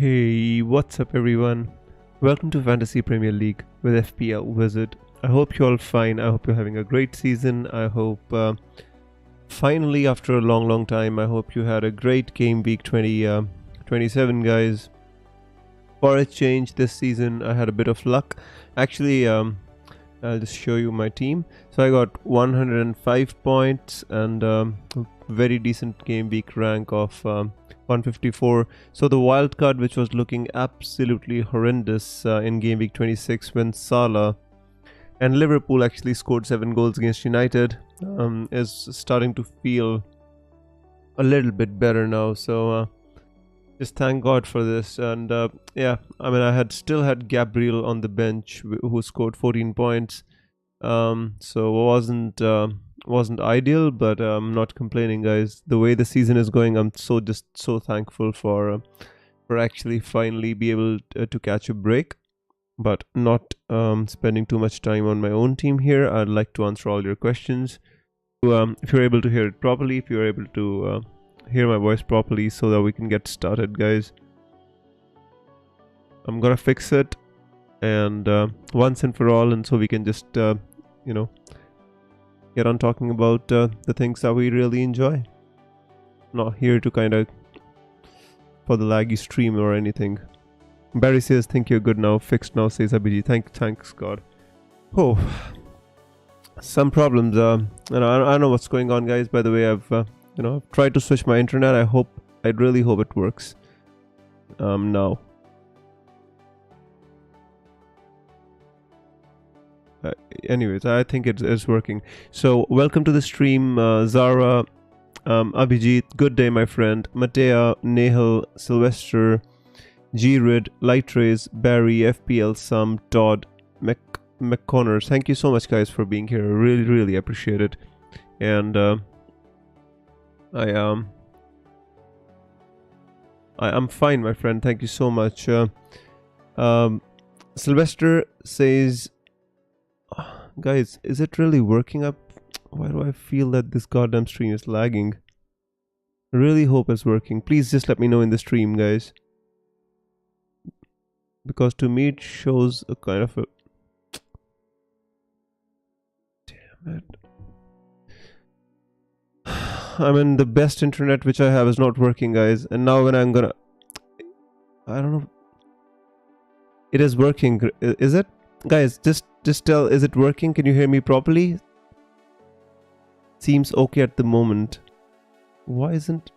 Hey, what's up everyone? Welcome to Fantasy Premier League with FPL Wizard. I hope you're all fine. I hope you're having a great season. I hope finally after a long time, I hope you had a great game week 27 guys. For a change this season, I had a bit of luck. Actually, I'll just show you my team. So I got 105 points and a very decent game week rank of 154. So the wild card, which was looking absolutely horrendous in game week 26 when Salah and Liverpool actually scored 7 goals against United, is starting to feel a little bit better now. So just thank God for this. And yeah, I mean, I still had Gabriel on the bench who scored 14 points. So wasn't ideal, but I'm not complaining, guys. The way the season is going, I'm just so thankful for actually finally be able to catch a break, but not spending too much time on my own team here. I'd like to answer all your questions. If you're able to hear it properly, if you're able to hear my voice properly, so that we can get started, guys. I'm gonna fix it and once and for all, and so we can just get on talking about the things that we really enjoy. Not here to kind of for the laggy stream or anything. Barry says, think you're good now, fixed now, says Abhijit. Thanks God. Oh, some problems. I don't know what's going on, guys. By the way, I've tried to switch my internet. I really hope it works now. Anyways, I think it is working. So welcome to the stream, Zara, Abhijit, good day my friend, Matea, Nehal, Sylvester, G-Rid, Lightrays, Barry, FPL, Sam, Todd, McConnors. Thank you so much, guys, for being here. I really appreciate it. And I'm fine, my friend. Thank you so much. Sylvester says, guys, is it really working up? Why do I feel that this goddamn stream is lagging? I really hope it's working. Please just let me know in the stream, guys. Because to me it shows a kind of a... Damn it. I mean, the best internet which I have is not working, guys. And now when I'm gonna... I don't know. It is working. Is it? Guys, just tell, is it working? Can you hear me properly? Seems okay at the moment. Why isn't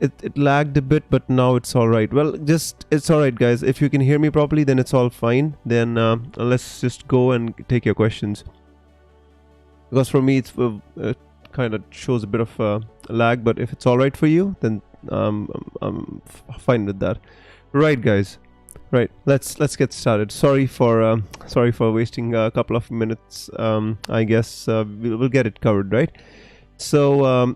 it lagged a bit, but now it's all right. Well, it's all right, guys. If you can hear me properly, then it's all fine. Then let's just go and take your questions. Because for me, it kind of shows a bit of lag, but if it's all right for you, then I'm fine with that. Right, guys. Right, let's get started. Sorry for wasting a couple of minutes. I guess we'll get it covered, right? So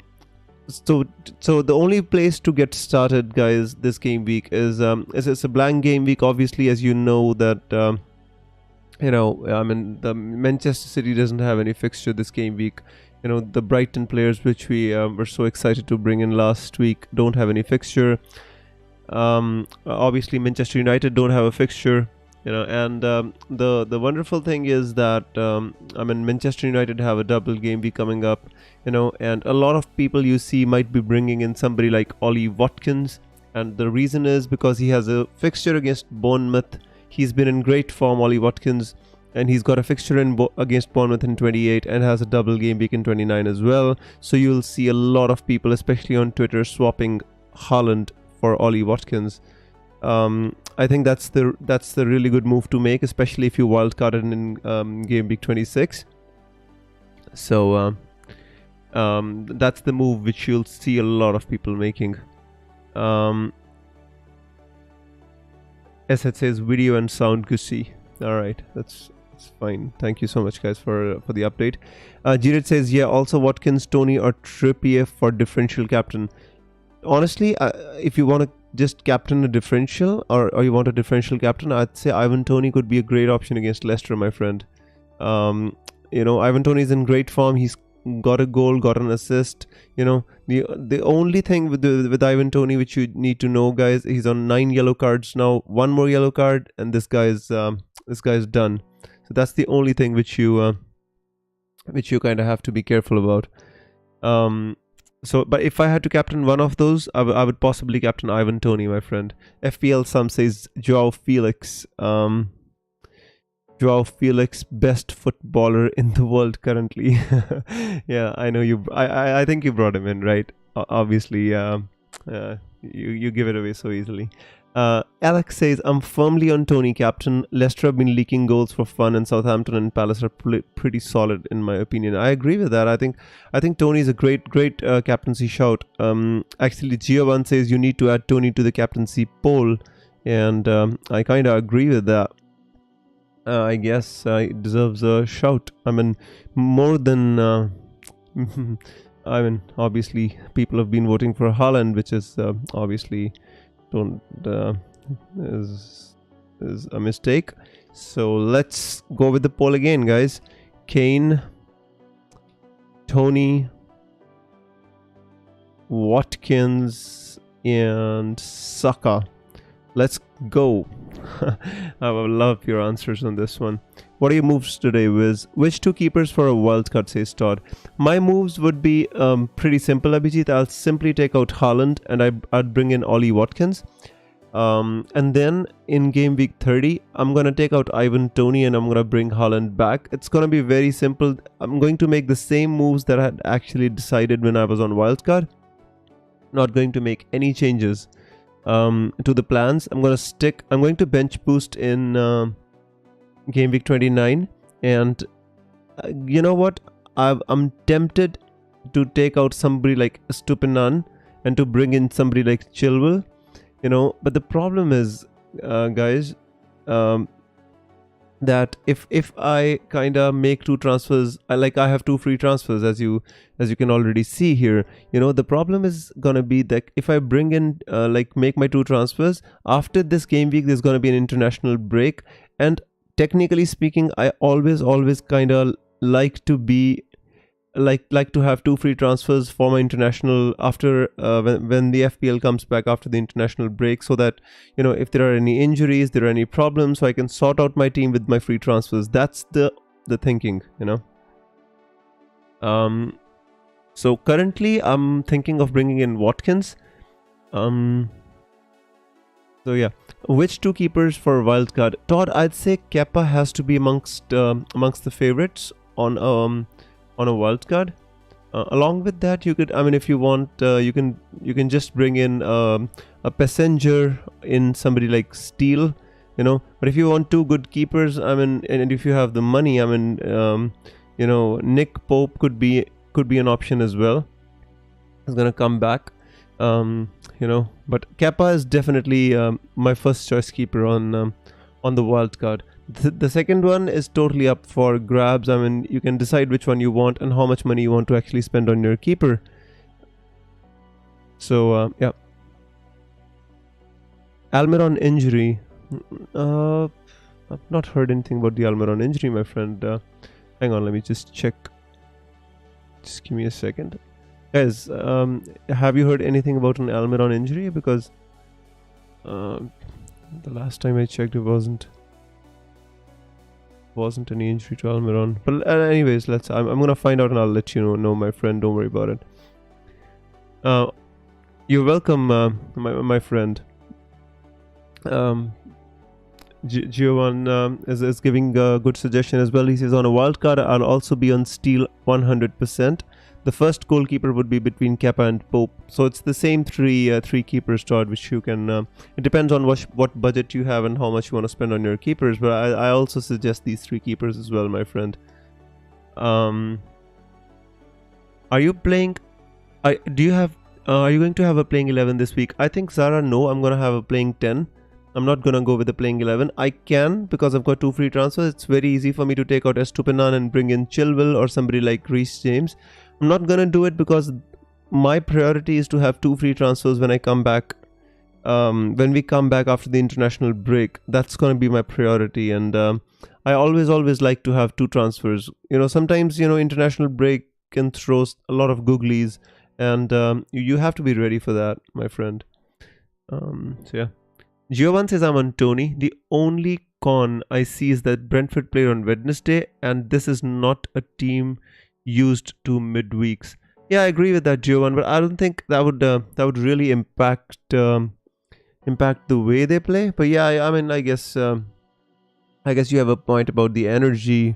the only place to get started, guys, this game week is it's a blank game week. Obviously, as you know that I mean, the Manchester City doesn't have any fixture this game week. The Brighton players, which we were so excited to bring in last week, don't have any fixture. Obviously Manchester United don't have a fixture, and the wonderful thing is that I mean, Manchester United have a double game week coming up, and a lot of people you see might be bringing in somebody like Ollie Watkins, and the reason is because he has a fixture against Bournemouth. He's been in great form, Ollie Watkins, and he's got a fixture against Bournemouth in 28 and has a double game week in 29 as well. So you'll see a lot of people, especially on Twitter, swapping Haaland for Ollie Watkins. I think that's the really good move to make, especially if you wildcarded in game week 26. So that's the move which you'll see a lot of people making. As it says, video and sound goosey. All right, that's fine. Thank you so much, guys, for the update. Jared says, yeah, also Watkins, Tony, or Trippier for differential captain. Honestly, if you want to just captain a differential, or you want a differential captain, I'd say Ivan Toney could be a great option against Leicester, my friend. Ivan Toney is in great form. He's got a goal, got an assist. The only thing with Ivan Toney which you need to know, guys, he's on 9 yellow cards now. One more yellow card, and this guy's done. So that's the only thing which you kind of have to be careful about. But if I had to captain one of those, I would possibly captain Ivan Toney, my friend. FPL some says Joao Felix. Joao Felix, best footballer in the world currently. Yeah, I know you. I think you brought him in, right? Obviously, you give it away so easily. Alex says, I'm firmly on Toney captain. Leicester have been leaking goals for fun, and Southampton and Palace are pretty solid in my opinion. I agree with that. I think Toney is a great captaincy shout. Actually, Gio1 says you need to add Toney to the captaincy poll, and I kind of agree with that. I guess it deserves a shout. I mean, more than I mean, obviously people have been voting for Haaland, which is obviously is a mistake. So let's go with the poll again, guys. Kane, Toney, Watkins, and Saka. Let's go. I will love your answers on this one. What are your moves today, Wiz? Which 2 keepers for a wildcard, says Todd? My moves would be pretty simple, Abhijit. I'll simply take out Haaland and I'd bring in Ollie Watkins. And then in game week 30, I'm going to take out Ivan Toney and I'm going to bring Haaland back. It's going to be very simple. I'm going to make the same moves that I had actually decided when I was on wildcard. Not going to make any changes to the plans. I'm going to bench boost in game week 29, and you know what, I'm tempted to take out somebody like Stupinan and to bring in somebody like Chilwell, but the problem is, guys, that if I kind of make 2 transfers, I have 2 free transfers, as you can already see here. The problem is gonna be that if I bring in make my 2 transfers after this game week, there's gonna be an international break, and technically speaking, I always kind of like to be like to have 2 free transfers for my international after when the FPL comes back after the international break, so that if there are any injuries, there are any problems, so I can sort out my team with my free transfers. That's the thinking. So currently I'm thinking of bringing in Watkins. So yeah, which 2 keepers for wildcard? Todd, I'd say Kepa has to be amongst the favorites on a wildcard. Along with that, you could, if you want, you can just bring in a passenger in somebody like Steele, But if you want 2 good keepers, and if you have the money, Nick Pope could be an option as well. He's gonna come back, But Kepa is definitely my first choice keeper on the wildcard. The second one is totally up for grabs. You can decide which one you want and how much money you want to actually spend on your keeper. So yeah, Almiron injury. I've not heard anything about the Almiron injury, my friend. Hang on, let me just check. Just give me a second, guys. Have you heard anything about an Almiron injury? Because the last time I checked, it wasn't any injury to Almiron. But anyways, I'm gonna find out and I'll let you know, my friend. Don't worry about it. You're welcome, my friend. Gio1 is giving a good suggestion as well. He says, on a wildcard, I'll also be on Steele 100%. The first goalkeeper would be between Kepa and Pope. So it's the same three keepers, Todd, which you can... it depends on what budget you have and how much you want to spend on your keepers. But I also suggest these 3 keepers as well, my friend. Are you playing... are you going to have a playing 11 this week? I think, Zara, no. I'm going to have a playing 10. I'm not going to go with the playing 11. I can, because I've got 2 free transfers. It's very easy for me to take out Estupinan and bring in Chilwell or somebody like Reece James. I'm not going to do it because my priority is to have 2 free transfers when I come back. When we come back after the international break, that's going to be my priority. And I always like to have 2 transfers. Sometimes, international break can throw a lot of googlies, and you have to be ready for that, my friend. So yeah. Giovan says I'm on Tony. The only con I see is that Brentford play on Wednesday, and this is not a team used to midweeks. Yeah, I agree with that, Giovan, but I don't think that would really impact the way they play. But yeah, I mean, I guess you have a point about the energy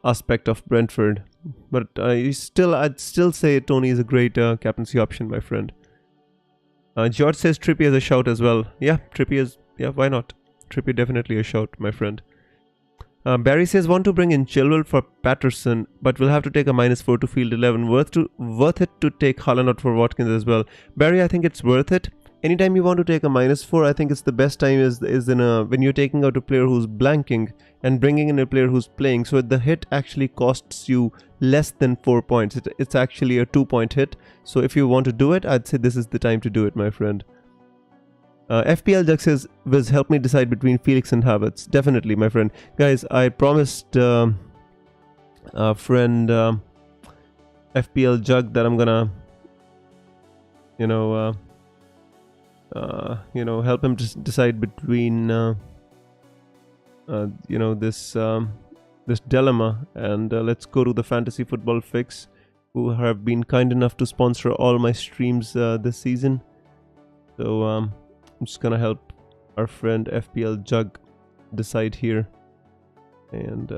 aspect of Brentford, but I'd still say Tony is a great captaincy option, my friend. George says Trippier is a shout as well. Yeah, why not? Trippier definitely a shout, my friend. Barry says want to bring in Chilwell for Patterson, but we'll have to take a -4 to field 11. Worth it to take Haaland out for Watkins as well. Barry, I think it's worth it. Anytime you want to take a -4, I think it's the best time is when you're taking out a player who's blanking and bringing in a player who's playing. So the hit actually costs you less than 4 points. It's actually a 2-point hit. So if you want to do it, I'd say this is the time to do it, my friend. FPL Jug says, Viz, help me decide between Felix and Havertz. Definitely, my friend. Guys, I promised a friend FPL Jug that I'm gonna, help him decide between, this dilemma. And let's go to the Fantasy Football Fix, who have been kind enough to sponsor all my streams this season. So I'm just gonna help our friend FPL Jug decide here. And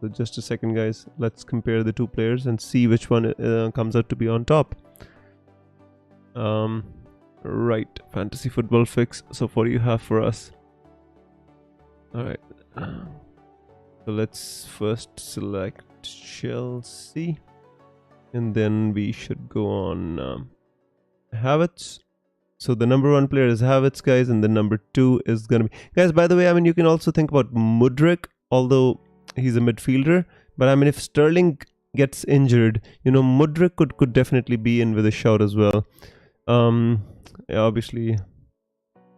so just a second, guys. Let's compare the two players and see which one comes out to be on top. Right, Fantasy Football Fix. So what do you have for us? Alright. So let's first select Chelsea. And then we should go on Havertz. So the number 1 player is Havertz, guys, and the number 2 is gonna be... Guys, by the way, I mean, you can also think about Mudryk, although he's a midfielder. But I mean, if Sterling gets injured, Mudryk could definitely be in with a shout as well. Yeah, obviously,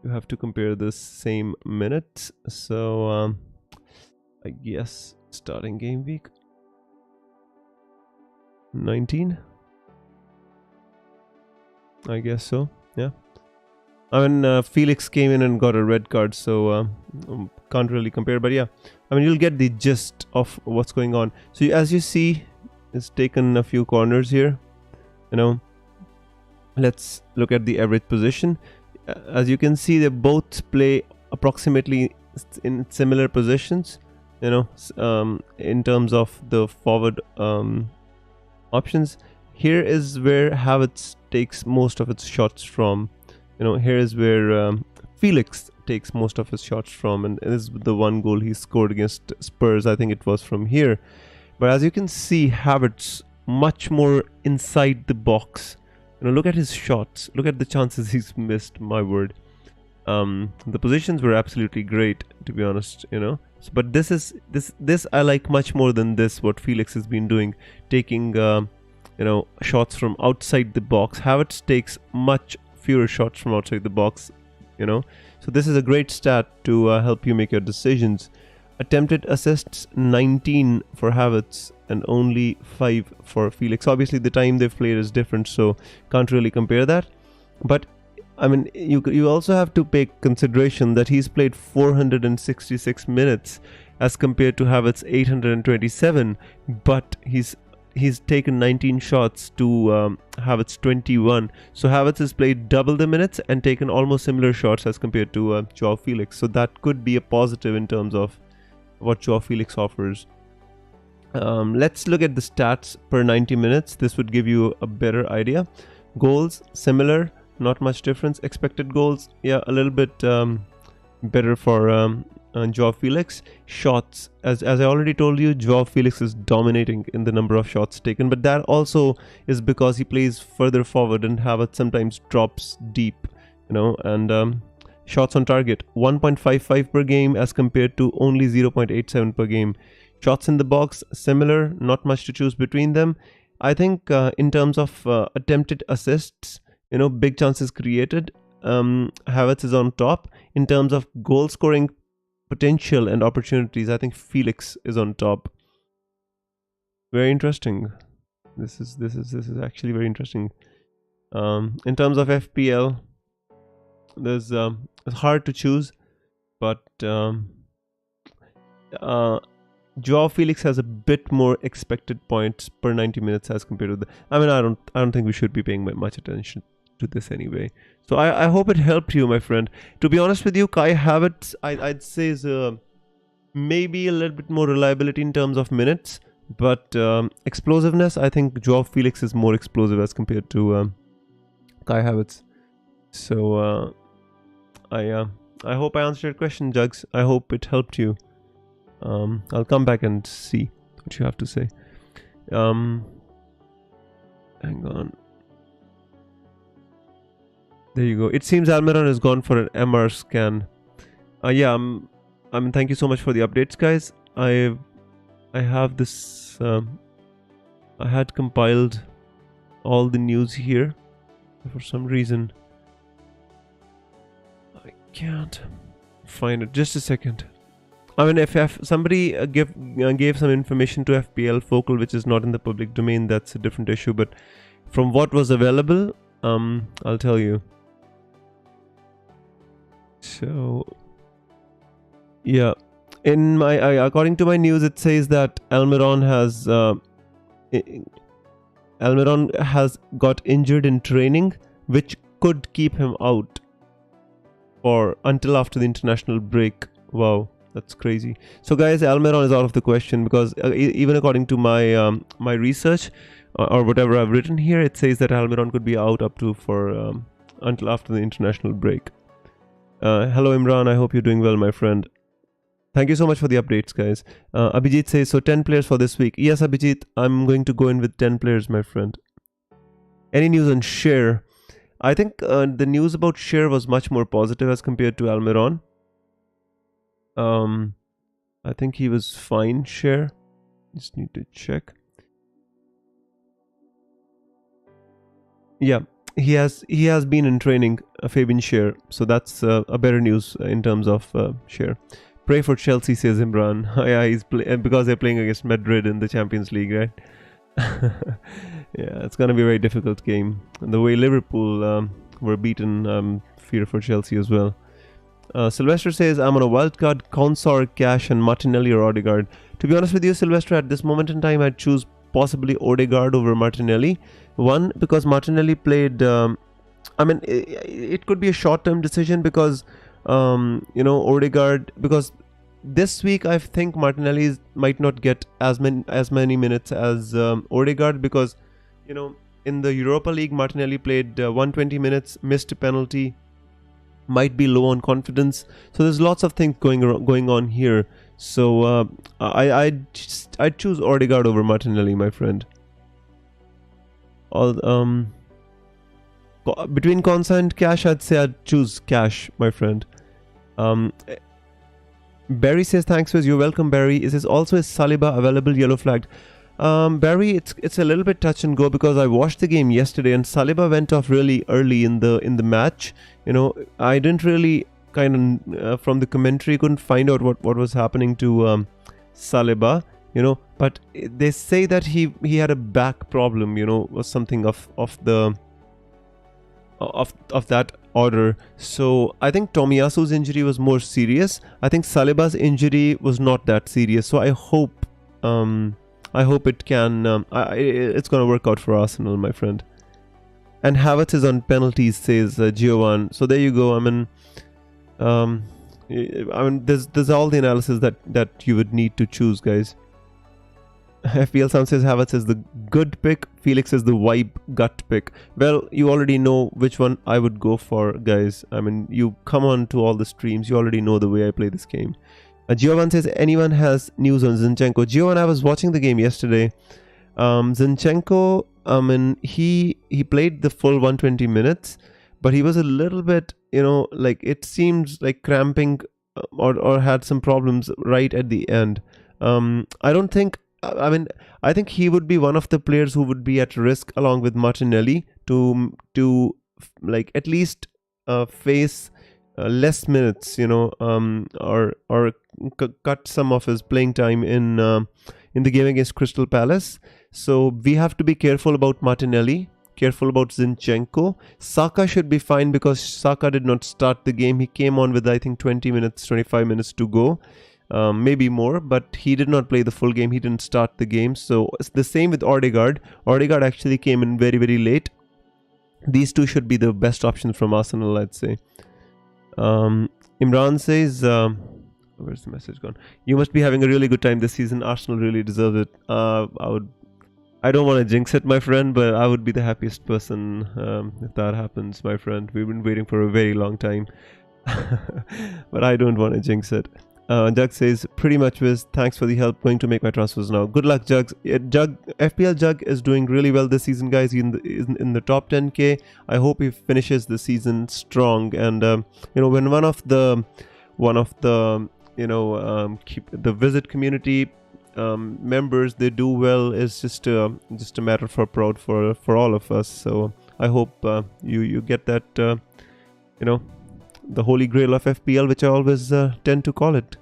you have to compare the same minutes. So I guess starting game week 19. I guess so. Yeah. I mean, Felix came in and got a red card, so can't really compare. But yeah, I mean, you'll get the gist of what's going on. So as you see, it's taken a few corners here. Let's look at the average position. As you can see, they both play approximately in similar positions. In terms of the forward options. Here is where Havertz takes most of its shots from. Here is where Felix takes most of his shots from, and this is the one goal he scored against Spurs. I think it was from here. But as you can see, Havertz much more inside the box. Look at his shots. Look at the chances he's missed. My word. The positions were absolutely great, to be honest. But this I like much more than this. What Felix has been doing, taking shots from outside the box. Havertz takes much fewer shots from outside the box. So this is a great stat to help you make your decisions. Attempted assists 19 for Havertz and only 5 for Felix. Obviously the time they've played is different, so can't really compare that. But I mean, you also have to pay consideration that he's played 466 minutes as compared to Havertz 827, but he's taken 19 shots to Havertz 21. So Havertz has played double the minutes and taken almost similar shots as compared to Joao Felix. So that could be a positive in terms of what Joao Felix offers. Let's look at the stats per 90 minutes. This would give you a better idea. Goals, similar, not much difference. Expected goals, yeah, a little bit better for Joao Felix. Shots, as I already told you, Joao Felix is dominating in the number of shots taken, but that also is because he plays further forward and Havertz sometimes drops deep, and shots on target 1.55 per game as compared to only 0.87 per game. Shots in the box, similar, not much to choose between them. I think in terms of attempted assists, big chances created, Havertz is on top. In terms of goal scoring potential and opportunities, I think Felix is on top. very interesting. This is actually very interesting. In terms of FPL, there's it's hard to choose, but Joao Felix has a bit more expected points per 90 minutes as compared to the. I mean, I don't think we should be paying much attention to this anyway. So I hope it helped you, my friend. To be honest with you, Kai Havertz, I'd say is maybe a little bit more reliability in terms of minutes, but explosiveness, I think Joao Felix is more explosive as compared to Kai Havertz. So I hope I answered your question, Jugs. I hope it helped you. I'll come back and see what you have to say. Hang on. There you go. It seems Almiron has gone for an MR scan. Yeah. I mean, thank you so much for the updates, guys. I have this. I had compiled all the news here. For some reason, I can't find it. Just a second. I mean, if somebody gave some information to FPL Focal which is not in the public domain, that's a different issue. But from what was available, I'll tell you. So, yeah, in my according to my news, it says that Almiron has got injured in training, which could keep him out for until after the international break. Wow. That's crazy. So guys, Almiron is out of the question because even according to my my research or whatever I've written here, it says that Almiron could be out up to for until after the international break. Hello Imran, I hope you're doing well, my friend. Thank you so much for the updates, guys. Abhijit says, so 10 players for this week. Yes, Abhijit, I'm going to go in with 10 players, my friend. Any news on Shearer? I think the news about Shearer was much more positive as compared to Almiron. I think he was fine, Shearer. Just need to check. Yeah, he has been in training, Fabian Shearer. So that's a better news in terms of Shearer. Pray for Chelsea, says Imran. Yeah, he's because they're playing against Madrid in the Champions League, right? Yeah, it's gonna be a very difficult game. And the way Liverpool were beaten, fear for Chelsea as well. Sylvester says, I'm on a wildcard, Consor, Cash and Martinelli or Odegaard. To be honest with you, Sylvester, at this moment in time, I'd choose possibly Odegaard over Martinelli. One, because Martinelli played... I mean, it could be a short-term decision because, Odegaard... Because this week, I think Martinelli might not get as many minutes as Odegaard because, in the Europa League, Martinelli played 120 minutes, missed a penalty, might be low on confidence, so there's lots of things going on here. So I'd choose Odegaard over Martinelli, my friend. Between Konsa and Cash, I'd say I'd choose Cash, my friend. Barry says, thanks, Wiz. You're welcome, Barry. Is this also is Saliba available yellow flagged? Barry, it's a little bit touch and go because I watched the game yesterday and Saliba went off really early in the match. I didn't really from the commentary couldn't find out what was happening to Saliba. But they say that he had a back problem. Was something of that order. So I think Tomiyasu's injury was more serious. I think Saliba's injury was not that serious. So I hope it can. It's gonna work out for Arsenal, my friend. And Havertz is on penalties, says Giovan. So there you go. I mean, there's all the analysis that you would need to choose, guys. FPL Sam says Havertz is the good pick. Felix is the vibe gut pick. Well, you already know which one I would go for, guys. I mean, you come on to all the streams. You already know the way I play this game. Giovan says, anyone has news on Zinchenko? Giovan, I was watching the game yesterday. Zinchenko, he played the full 120 minutes, but he was a little bit, it seems like cramping or had some problems right at the end. I think he would be one of the players who would be at risk along with Martinelli to at least face less minutes, or cut some of his playing time in in the game against Crystal Palace. So we have to be careful about Martinelli, careful about Zinchenko. Saka should be fine because Saka did not start the game. He came on with I think 20 minutes, 25 minutes to go. Maybe more, but he did not play the full game. He didn't start the game. So it's the same with Odegaard. Odegaard actually came in very, very late. These two should be the best options from Arsenal, I'd say. Imran says, where's the message gone? You must be having a really good time this season. Arsenal really deserve it. I don't want to jinx it, my friend, but I would be the happiest person if that happens, my friend. We've been waiting for a very long time. But I don't want to jinx it. Jug says, pretty much Wiz, thanks for the help, going to make my transfers now. Good luck, Jug. FPL Jug is doing really well this season, guys. He's in the top 10k. I hope he finishes the season strong. And when one of the keep the visit community members, they do well, is just a matter for proud for all of us. So I hope you get that the holy grail of FPL, which I always tend to call it.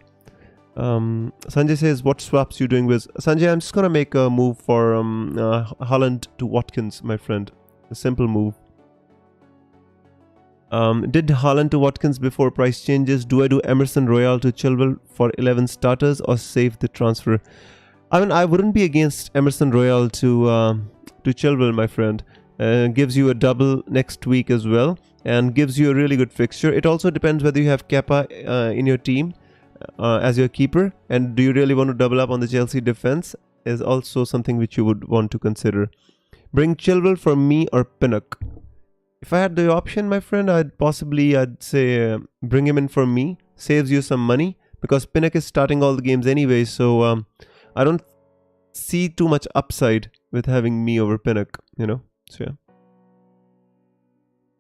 Sanjay says, what swaps you doing with? Sanjay, I'm just gonna make a move for Haaland to Watkins, my friend. A simple move. Did Haaland to Watkins before price changes? Do I do Emerson Royale to Chilwell for 11 starters or save the transfer? I mean, I wouldn't be against Emerson Royale to Chilwell, my friend. Gives you a double next week as well, and gives you a really good fixture. It also depends whether you have Kepa in your team as your keeper, and do you really want to double up on the Chelsea defense is also something which you would want to consider. Bring Chilwell for me or Pinnock. If I had the option, my friend, I'd say bring him in for me. Saves you some money because Pinnock is starting all the games anyway, so I don't see too much upside with having me over Pinnock, So yeah.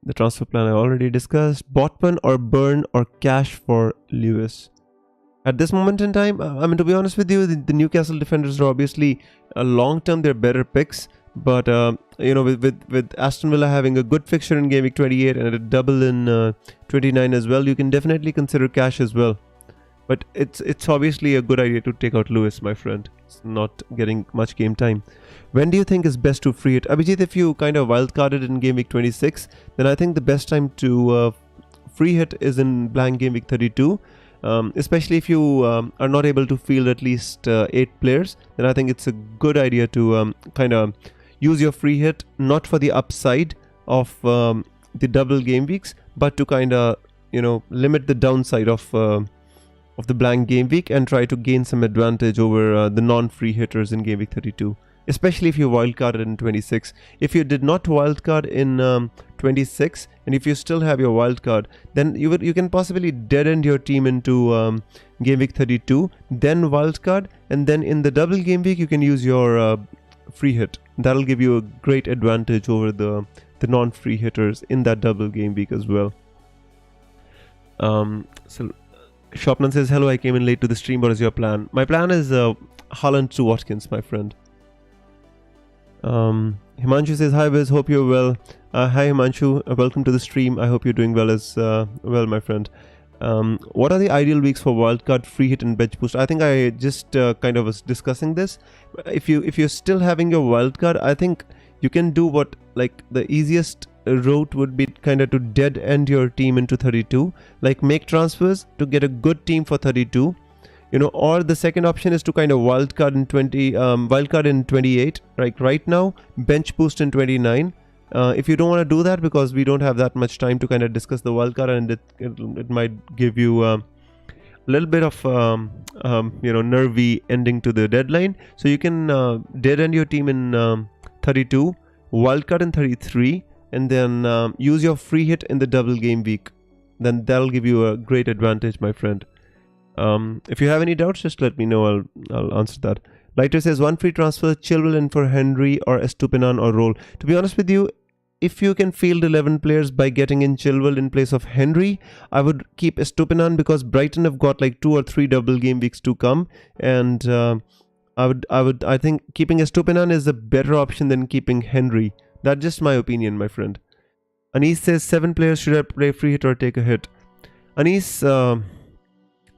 The transfer plan I already discussed. Botman or Burn or cash for Lewis. At this moment in time, I mean, to be honest with you, the Newcastle defenders are obviously long term they're better picks. But with Aston Villa having a good fixture in game week 28 and a double in 29 as well, you can definitely consider cash as well. But it's obviously a good idea to take out Lewis, my friend. It's not getting much game time. When do you think is best to free hit? Abhijit, if you kind of wildcarded in game week 26, then I think the best time to free hit is in blank game week 32. Especially if you are not able to field at least 8 players, then I think it's a good idea to kind of use your free hit, not for the upside of the double game weeks, but to kind of limit the downside of the blank game week and try to gain some advantage over the non-free hitters in game week 32. Especially if you wildcarded in 26. If you did not wildcard in 26, and if you still have your wildcard, then you can possibly dead end your team into game week 32, then wildcard, and then in the double game week you can use your free hit. That'll give you a great advantage over the non-free hitters in that double game week as well. So Shopman says, hello, I came in late to the stream. What is your plan? My plan is Haaland to Watkins, my friend. Himanshu says, hi Wiz, hope you're well. Hi Himanshu, welcome to the stream. I hope you're doing well as well, my friend. What are the ideal weeks for wildcard, free hit and bench boost? I think I just kind of was discussing this. If you're still having your wildcard, I think you can do what, like, the easiest route would be kind of to dead end your team into 32, like make transfers to get a good team for 32. Or the second option is to kind of wildcard in 28, like right now, bench boost in 29. If you don't want to do that, because we don't have that much time to kind of discuss the wildcard, and it might give you a little bit of nervy ending to the deadline. So you can dead end your team in 32, wildcard in 33, and then use your free hit in the double game week. Then that'll give you a great advantage, my friend. If you have any doubts, just let me know. I'll answer that. Lighter says, one free transfer, Chilwell in for Henry or Estupinan or Roll. To be honest with you, if you can field 11 players by getting in Chilwell in place of Henry, I would keep Estupinan because Brighton have got like 2 or 3 double game weeks to come, and I think keeping Estupinan is a better option than keeping Henry. That's just my opinion, my friend. Anis says, 7 players, should I play free hit or take a hit? Anis,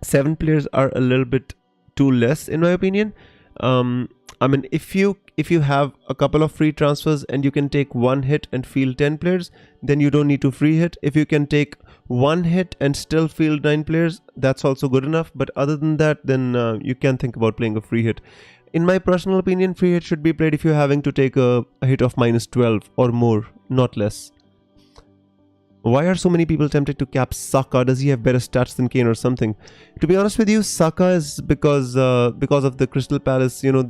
7 players are a little bit too less in my opinion. I mean, if you have a couple of free transfers and you can take one hit and field 10 players, then you don't need to free hit. If you can take one hit and still field 9 players, that's also good enough. But other than that, then you can think about playing a free hit. In my personal opinion, free hit should be played if you're having to take a hit of -12 or more, not less. Why are so many people tempted to cap Saka? Does he have better stats than Kane or something? To be honest with you, Saka is because of the Crystal Palace. You know,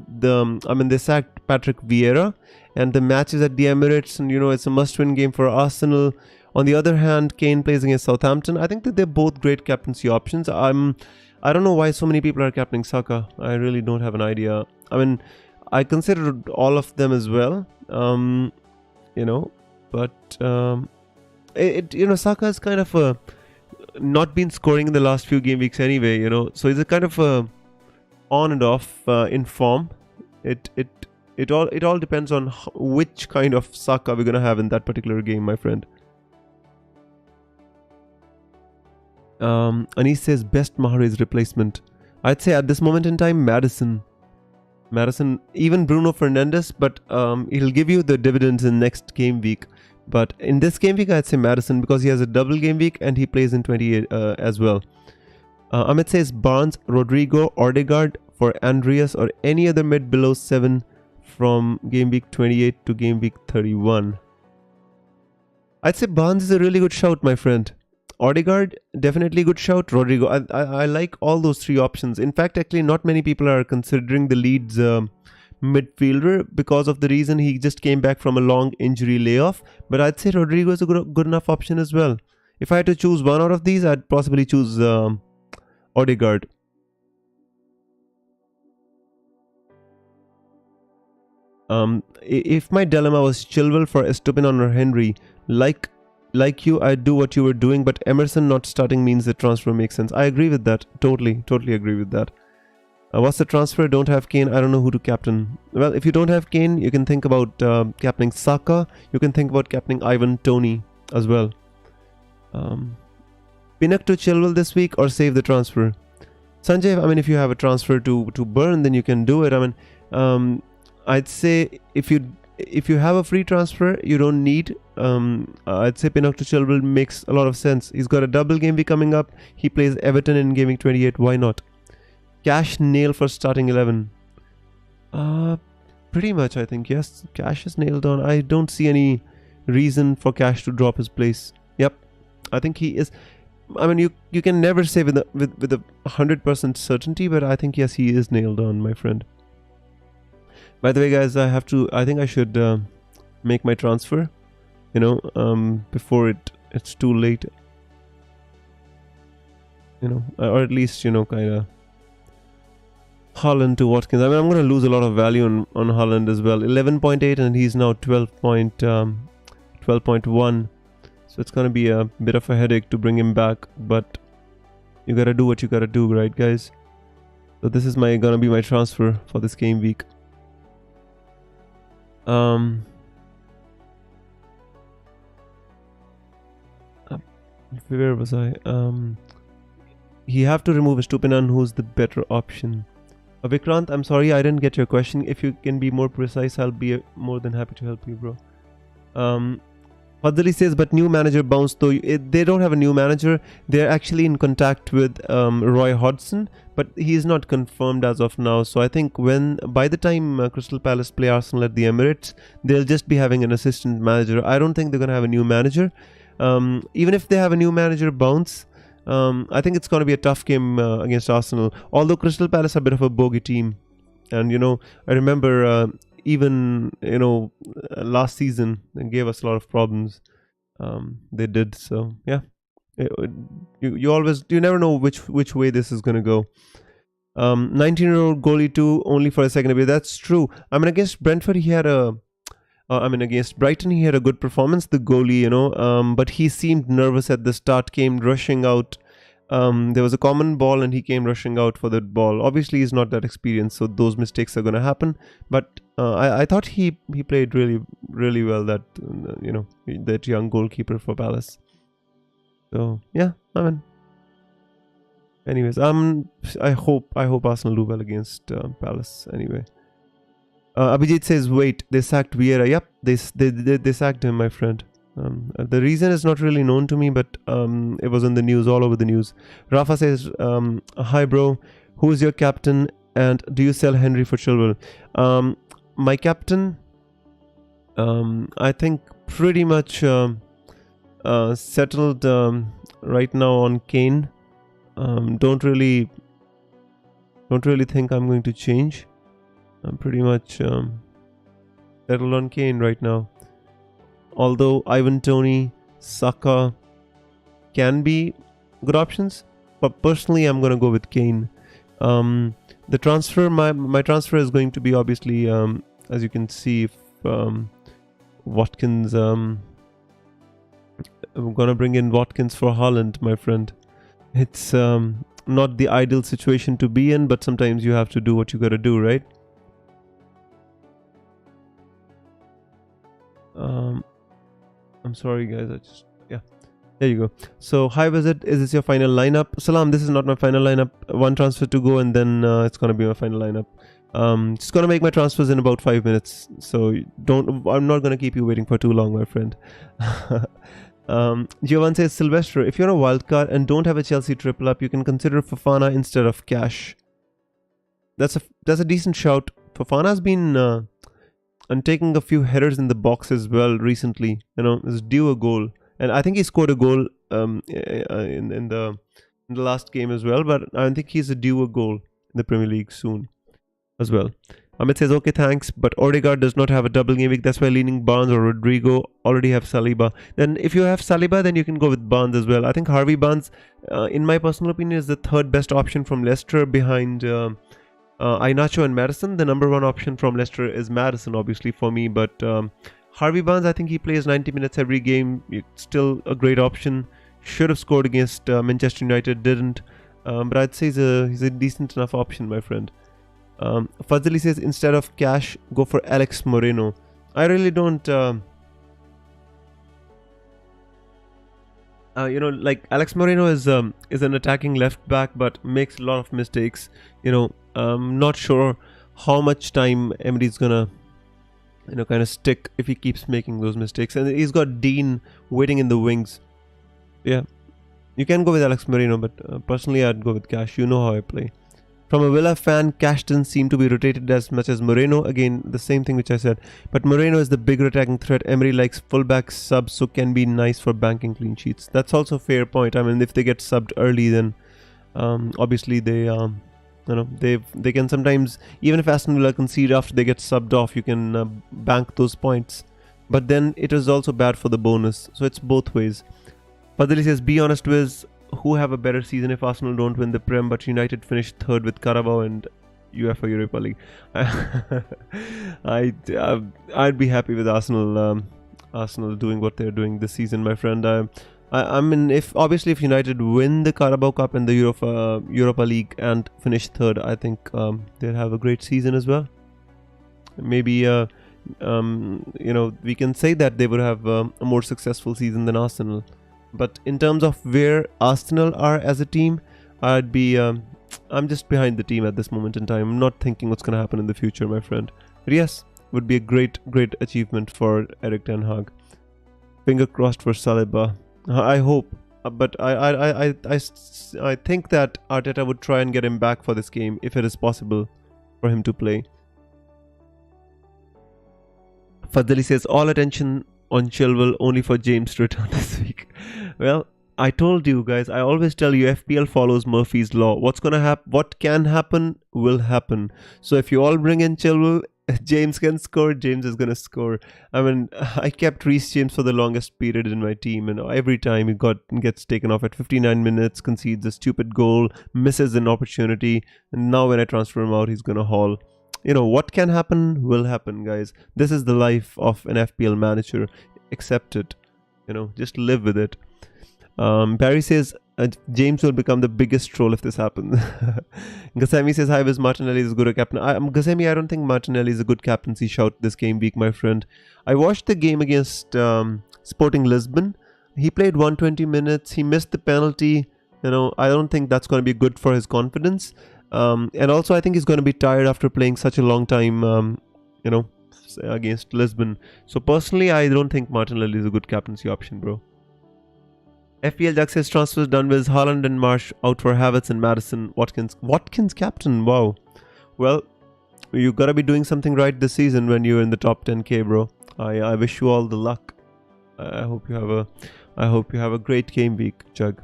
they sacked Patrick Vieira, and the match is at the Emirates, and it's a must-win game for Arsenal. On the other hand, Kane plays against Southampton. I think that they're both great captaincy options. I don't know why so many people are captaining Saka. I really don't have an idea. I mean, I considered all of them as well. Saka has kind of not been scoring in the last few game weeks anyway, so he's a kind of on and off in form. It all depends on which kind of Saka we're gonna have in that particular game, my friend. Anis says best Mahrez replacement. I'd say at this moment in time, Madison, even Bruno Fernandes, but he'll give you the dividends in next game week. But in this game week, I'd say Madison because he has a double game week and he plays in 28 as well. Amit says Barnes, Rodrigo, Odegaard for Andreas or any other mid below 7 from game week 28 to game week 31. I'd say Barnes is a really good shout, my friend. Odegaard, definitely good shout. Rodrigo, I like all those three options. In fact, actually, not many people are considering the Leeds midfielder because of the reason he just came back from a long injury layoff. But I'd say Rodrigo is a good enough option as well. If I had to choose one out of these, I'd possibly choose Odegaard. If my dilemma was Chilwell for Estupiñán or Henry, like you, I'd do what you were doing, but Emerson not starting means the transfer makes sense. I agree with that. Totally agree with that. What's the transfer? Don't have Kane. I don't know who to captain. Well, if you don't have Kane, you can think about captaining Saka. You can think about captaining Ivan Toney as well. Pinnock to Chilwell this week or save the transfer? Sanjay, I mean, if you have a transfer to burn, then you can do it. I mean, I'd say if you have a free transfer, you don't need. I'd say Pinnock to Chilwell makes a lot of sense. He's got a double game week coming up. He plays Everton in game week 28. Why not? Cash nail for starting 11. Pretty much, I think. Yes, Cash is nailed on. I don't see any reason for Cash to drop his place. Yep, I think he is. I mean, you can never say with a 100% certainty, but I think yes, he is nailed on, my friend. By the way, guys, I think I should make my transfer. Before it's too late. Or at least kind of. Haaland to Watkins. I mean, I'm going to lose a lot of value on Haaland as well. 11.8 and he's now 12.1. So it's going to be a bit of a headache to bring him back. But you got to do what you got to do, right, guys? So this is going to be my transfer for this game week. Where was I? You have to remove Estupiñán, who's the better option. Vikrant, I'm sorry I didn't get your question. If you can be more precise, I'll be more than happy to help you, bro. Fadli says, but new manager bounced though. They don't have a new manager. They're actually in contact with Roy Hodgson, but he's not confirmed as of now. So I think by the time Crystal Palace play Arsenal at the Emirates, they'll just be having an assistant manager. I don't think they're going to have a new manager. Even if they have a new manager bounce, I think it's going to be a tough game against Arsenal. Although Crystal Palace are a bit of a bogey team. And, I remember even, last season, they gave us a lot of problems. They did. So, yeah. You never know which way this is going to go. 19-year-old goalie too, only for a second away. That's true. I mean, against Brentford, against Brighton, he had a good performance, the goalie, but he seemed nervous at the start, came rushing out. There was a common ball and he came rushing out for that ball. Obviously, he's not that experienced, so those mistakes are going to happen. But I thought he played really, really well, that young goalkeeper for Palace. So, yeah, I mean, Anyways, I hope Arsenal do well against Palace. Anyway, Abhijit says, wait, they sacked Vieira. Yep, they sacked him, my friend. The reason is not really known to me, but it was in the news, all over the news. Rafa says, hi bro, who is your captain and do you sell Henry for Chilwell? My captain, I think pretty much settled right now on Kane. Don't really think I'm going to change. I'm pretty much settled on Kane right now. Although Ivan Toney, Saka can be good options, but personally I'm gonna go with Kane. The transfer, my transfer is going to be obviously, as you can see, if Watkins. I'm gonna bring in Watkins for Haaland, my friend. It's not the ideal situation to be in, but sometimes you have to do what you gotta do, right? I'm sorry guys, there you go. So hi Wizard, is this your final lineup? Salam, this is not my final lineup. One transfer to go and then it's gonna be my final lineup. Just gonna make my transfers in about 5 minutes, so I'm not gonna keep you waiting for too long, my friend. Giovanni says, Sylvester, if you're a wildcard and don't have a Chelsea triple up, you can consider Fofana instead of Cash. That's a decent shout. Fofana's been and taking a few headers in the box as well recently. Is due a goal, and I think he scored a goal in the last game as well. But I think he's due a goal in the Premier League soon as well. Amit says, okay, thanks, but Odegaard does not have a double game week. That's why leaning Barnes or Rodrigo. Already have Saliba. Then if you have Saliba, then you can go with Barnes as well. I think Harvey Barnes, in my personal opinion, is the third best option from Leicester behind Iheanacho and Maddison. The number one option from Leicester is Maddison, obviously, for me. But Harvey Barnes, I think he plays 90 minutes every game. It's still a great option. Should have scored against Manchester United, didn't. But I'd say he's a decent enough option, my friend. Fazili says, instead of Cash, go for Alex Moreno. I really don't... like Alex Moreno is an attacking left back, but makes a lot of mistakes. I'm not sure how much time Emery's gonna kind of stick if he keeps making those mistakes. And he's got Dean waiting in the wings. Yeah, you can go with Alex Moreno, but personally I'd go with Cash. You know how I play. From a Villa fan, Cash doesn't seem to be rotated as much as Moreno. Again, the same thing which I said. But Moreno is the bigger attacking threat. Emery likes fullback subs, so can be nice for banking clean sheets. That's also a fair point. I mean, if they get subbed early, then obviously they they can sometimes, even if Aston Villa concede after they get subbed off, you can bank those points. But then it is also bad for the bonus. So it's both ways. Padali says, be honest, Wiz. Who have a better season if Arsenal don't win the Prem, but United finished third with Carabao and UEFA Europa League? I'd be happy with Arsenal doing what they're doing this season, my friend. I mean, if United win the Carabao Cup and the Europa League and finish third, I think they'll have a great season as well. Maybe we can say that they would have a more successful season than Arsenal. But in terms of where Arsenal are as a team, I'm just behind the team at this moment in time. I'm not thinking what's going to happen in the future, my friend. But yes, would be a great achievement for Erik ten Hag. Finger crossed for Saliba. I hope. But I think that Arteta would try and get him back for this game if it is possible for him to play. Fadli says, all attention on Chilwell only for James to return this week. Well, I told you guys, I always tell you FPL follows Murphy's Law. What can happen will happen. So if you all bring in Chilwell, James can score, James is going to score. I mean, I kept Reece James for the longest period in my team, and every time he gets taken off at 59 minutes, concedes a stupid goal, misses an opportunity, and now when I transfer him out, he's going to haul. What can happen will happen, guys. This is the life of an FPL manager. Accept it. Just live with it. Barry says, James will become the biggest troll if this happens. Gassemi says, hi, Wiz, Martinelli is a good captain. Gassemi, I don't think Martinelli is a good captaincy shout this game week, my friend. I watched the game against Sporting Lisbon. He played 120 minutes. He missed the penalty. I don't think that's going to be good for his confidence. And also, I think he's going to be tired after playing such a long time, against Lisbon. So personally, I don't think Martinelli is a good captaincy option, bro. FPL Jack says transfers done with Haaland and Marsh out for Havertz and Madison. Watkins captain, wow. Well, you gotta be doing something right this season when you're in the top 10k, bro. I wish you all the luck. I hope you have a great game week, Jug.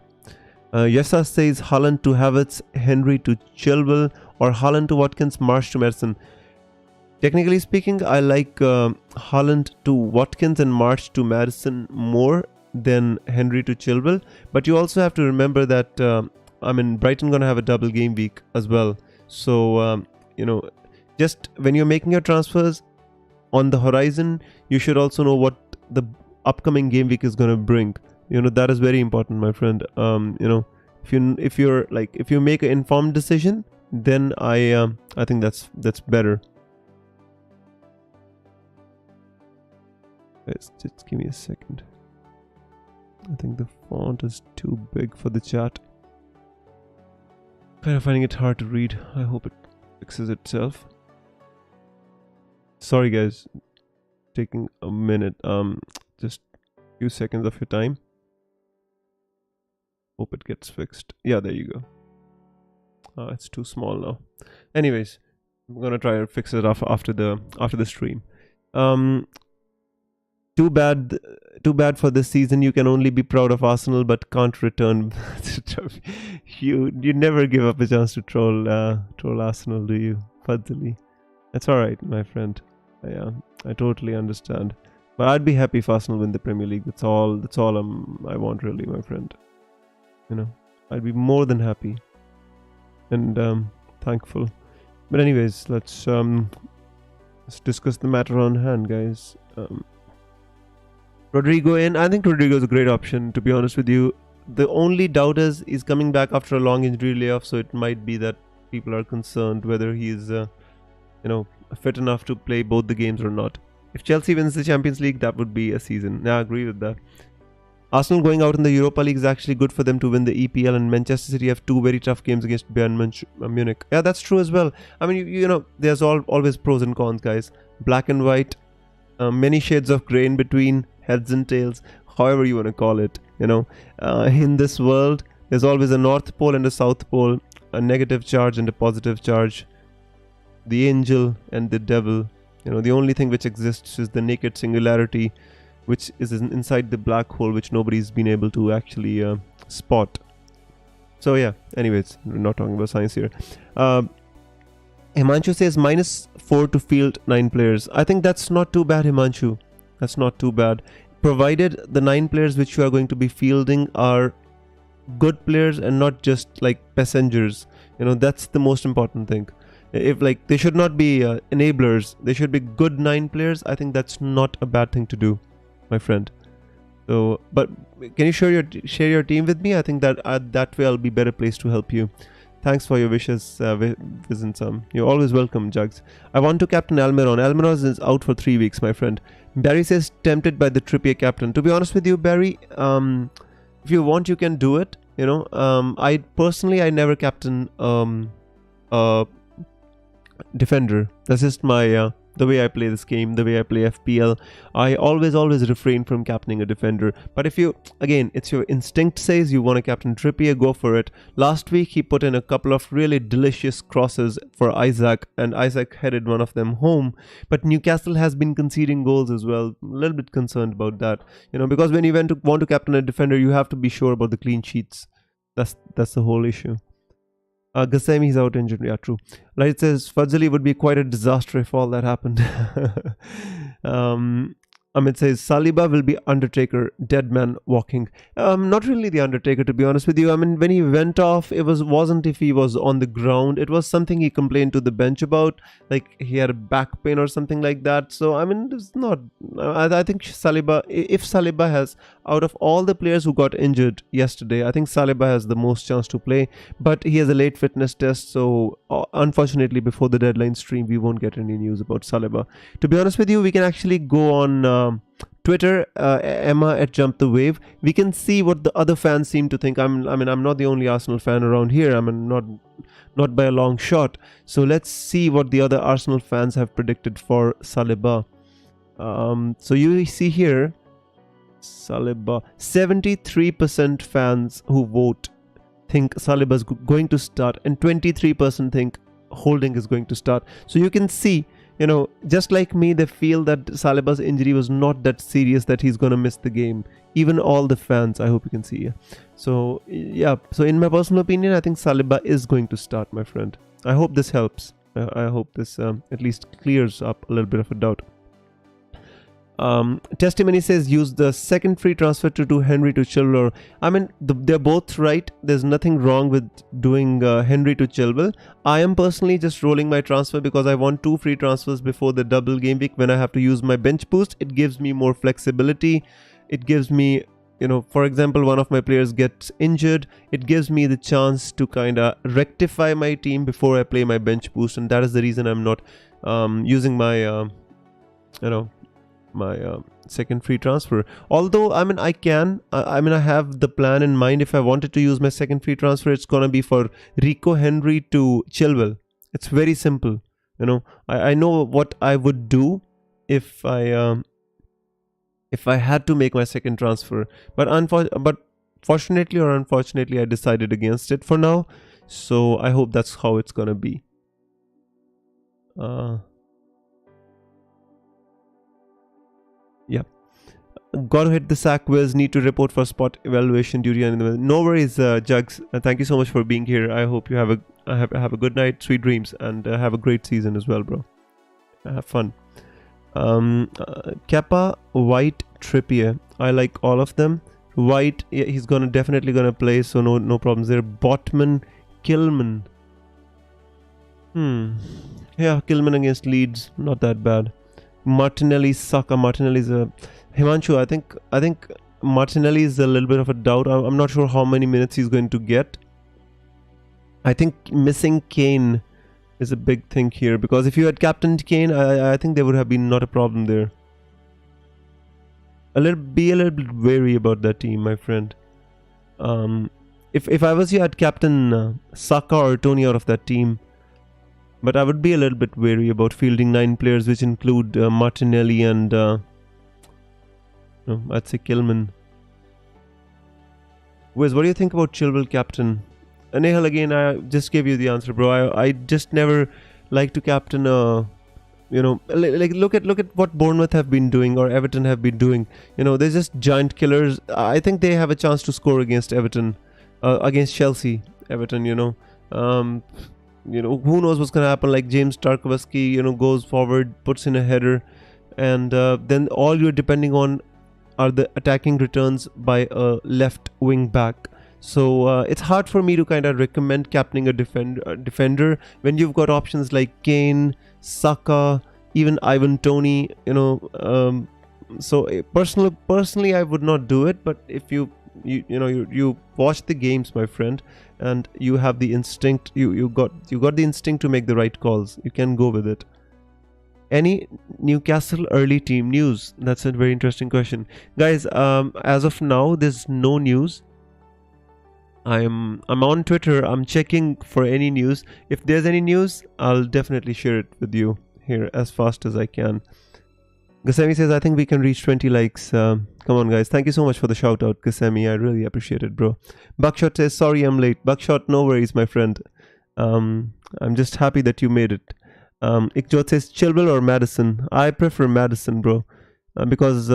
Yesa says Haaland to Havertz, Henry to Chilwell, or Haaland to Watkins, Marsh to Madison. Technically speaking, I like Haaland to Watkins and Marsh to Madison more than Henry to Chilwell. But you also have to remember that Brighton gonna have a double game week as well. So just when you're making your transfers on the horizon, you should also know what the upcoming game week is gonna bring. That is very important, my friend. If you make an informed decision, then I think that's better. Guys, just give me a second. I think the font is too big for the chat. Kind of finding it hard to read. I hope it fixes itself. Sorry guys, taking a minute. Just a few seconds of your time. Hope it gets fixed. Yeah, there you go. It's too small now. Anyways, I'm gonna try to fix it off after the stream. Too bad for this season. You can only be proud of Arsenal, but can't return. you never give up a chance to troll Arsenal, do you, Fadzali? That's all right, my friend. I totally understand. But I'd be happy if Arsenal win the Premier League. That's all I want, really, my friend. I'd be more than happy and thankful. But anyways, let's discuss the matter on hand, guys. Rodrigo in. I think Rodrigo is a great option, to be honest with you. The only doubt is he's coming back after a long injury layoff, so it might be that people are concerned whether he's fit enough to play both the games or not. If Chelsea wins the Champions League, that would be a season. I agree with that. Arsenal going out in the Europa League is actually good for them to win the EPL, and Manchester City have two very tough games against Bayern Munich. Yeah, that's true as well. I mean, there's always pros and cons, guys. Black and white, many shades of grey in between, heads and tails, however you want to call it. In this world, there's always a North Pole and a South Pole, a negative charge and a positive charge, the angel and the devil. The only thing which exists is the naked singularity, which is inside the black hole, which nobody's been able to actually spot. So yeah, anyways, we're not talking about science here. Himanshu says -4 to field 9 players. I think that's not too bad, Himanshu. That's not too bad. Provided the 9 players which you are going to be fielding are good players and not just like passengers. That's the most important thing. If they should not be enablers, they should be good 9 players. I think that's not a bad thing to do, my friend. So, but can you share your team with me? I think that that way I'll be better placed to help you. Thanks for your wishes, Vizinsam. You're always welcome, Jugs. I want to captain Almiron. Almiron is out for 3 weeks, my friend. Barry says tempted by the Trippier captain. To be honest with you, Barry, if you want, you can do it. I personally never captain defender. That's just my the way I play this game, the way I play FPL. I always refrain from captaining a defender. But if you, again, it's your instinct says you want to captain Trippier, go for it. Last week he put in a couple of really delicious crosses for Isaac, and Isaac headed one of them home. But Newcastle has been conceding goals as well. A little bit concerned about that, because when you want to captain a defender, you have to be sure about the clean sheets. That's the whole issue. Gassemi is out injured. Yeah, true. Light says Fadzali would be quite a disaster if all that happened. Amit says Saliba will be Undertaker, dead man walking. Not really the Undertaker, to be honest with you. I mean, when he went off, it wasn't if he was on the ground. It was something he complained to the bench about, like he had a back pain or something like that. So I mean, it's not. I think Saliba, if Saliba has, out of all the players who got injured yesterday, I think Saliba has the most chance to play. But he has a late fitness test, so unfortunately, before the deadline stream, we won't get any news about Saliba. To be honest with you, we can actually go on Twitter, Emma at Jump the Wave, we can see what the other fans seem to think. I'm not the only Arsenal fan around here. I mean, not by a long shot. So let's see what the other Arsenal fans have predicted for Saliba. So you see here, Saliba, 73% fans who vote think Saliba is going to start, and 23% think Holding is going to start. So you can see, just like me, they feel that Saliba's injury was not that serious that he's going to miss the game. Even all the fans, I hope you can see. So yeah, so in my personal opinion, I think Saliba is going to start, my friend. I hope this helps. I hope this at least clears up a little bit of a doubt. Testimony says use the second free transfer to do Henry to Chilwell. I mean, they're both right. There's nothing wrong with doing Henry to Chilwell. I am personally just rolling my transfer because I want 2 free transfers before the double game week when I have to use my bench boost. It gives me more flexibility. It gives me, for example, one of my players gets injured. It gives me the chance to kind of rectify my team before I play my bench boost, and that is the reason I'm not using my, second free transfer. Although I can I have the plan in mind. If I wanted to use my second free transfer, it's gonna be for Rico Henry to Chilwell. It's very simple. I know what I would do if I had to make my second transfer, but fortunately or unfortunately I decided against it for now. So I hope that's how it's gonna be. Yeah. Got to hit the sack quiz. Need to report for spot evaluation duty. No worries, Jugs. Thank you so much for being here. I hope you have a good night, sweet dreams, and have a great season as well, bro. Have fun. Kepa, White, Trippier. I like all of them. White, yeah, he's definitely gonna play, so no problems there. Botman, Kilman. Yeah, Kilman against Leeds, not that bad. Martinelli, Saka. Martinelli's a Himanshu. I think Martinelli is a little bit of a doubt. I'm not sure how many minutes he's going to get. I think missing Kane is a big thing here, because if you had captained Kane, I think there would have been not a problem there. Be a little bit wary about that team, my friend. If I was you, I'd captain Saka or Tony out of that team. But I would be a little bit wary about fielding 9 players, which include Martinelli and I'd say Kilman. Wiz, what do you think about Chilwell captain? Nehal, again, I just gave you the answer, bro. I just never like to captain like look at what Bournemouth have been doing or Everton have been doing. They're just giant killers. I think they have a chance to score against Everton, against Chelsea. Everton, who knows what's going to happen. Like James Tarkowski, goes forward, puts in a header, and then all you're depending on are the attacking returns by a left wing back. So it's hard for me to kind of recommend captaining a defender when you've got options like Kane, Saka, even Ivan Toney. So personally, I would not do it. But if you watch the games, my friend, and you have the instinct, you got the instinct to make the right calls, you can go with it. Any Newcastle early team news? That's a very interesting question, guys. As of now, there's no news. I'm on Twitter. I'm checking for any news. If there's any news, I'll definitely share it with you here as fast as I can. Gasemi says, I think we can reach 20 likes. Come on, guys. Thank you so much for the shout out, Gasemi. I really appreciate it, bro. Buckshot says, sorry I'm late. Buckshot, no worries, my friend. I'm just happy that you made it. Ikjot says, Chilwell or Madison? I prefer Madison, bro. Because,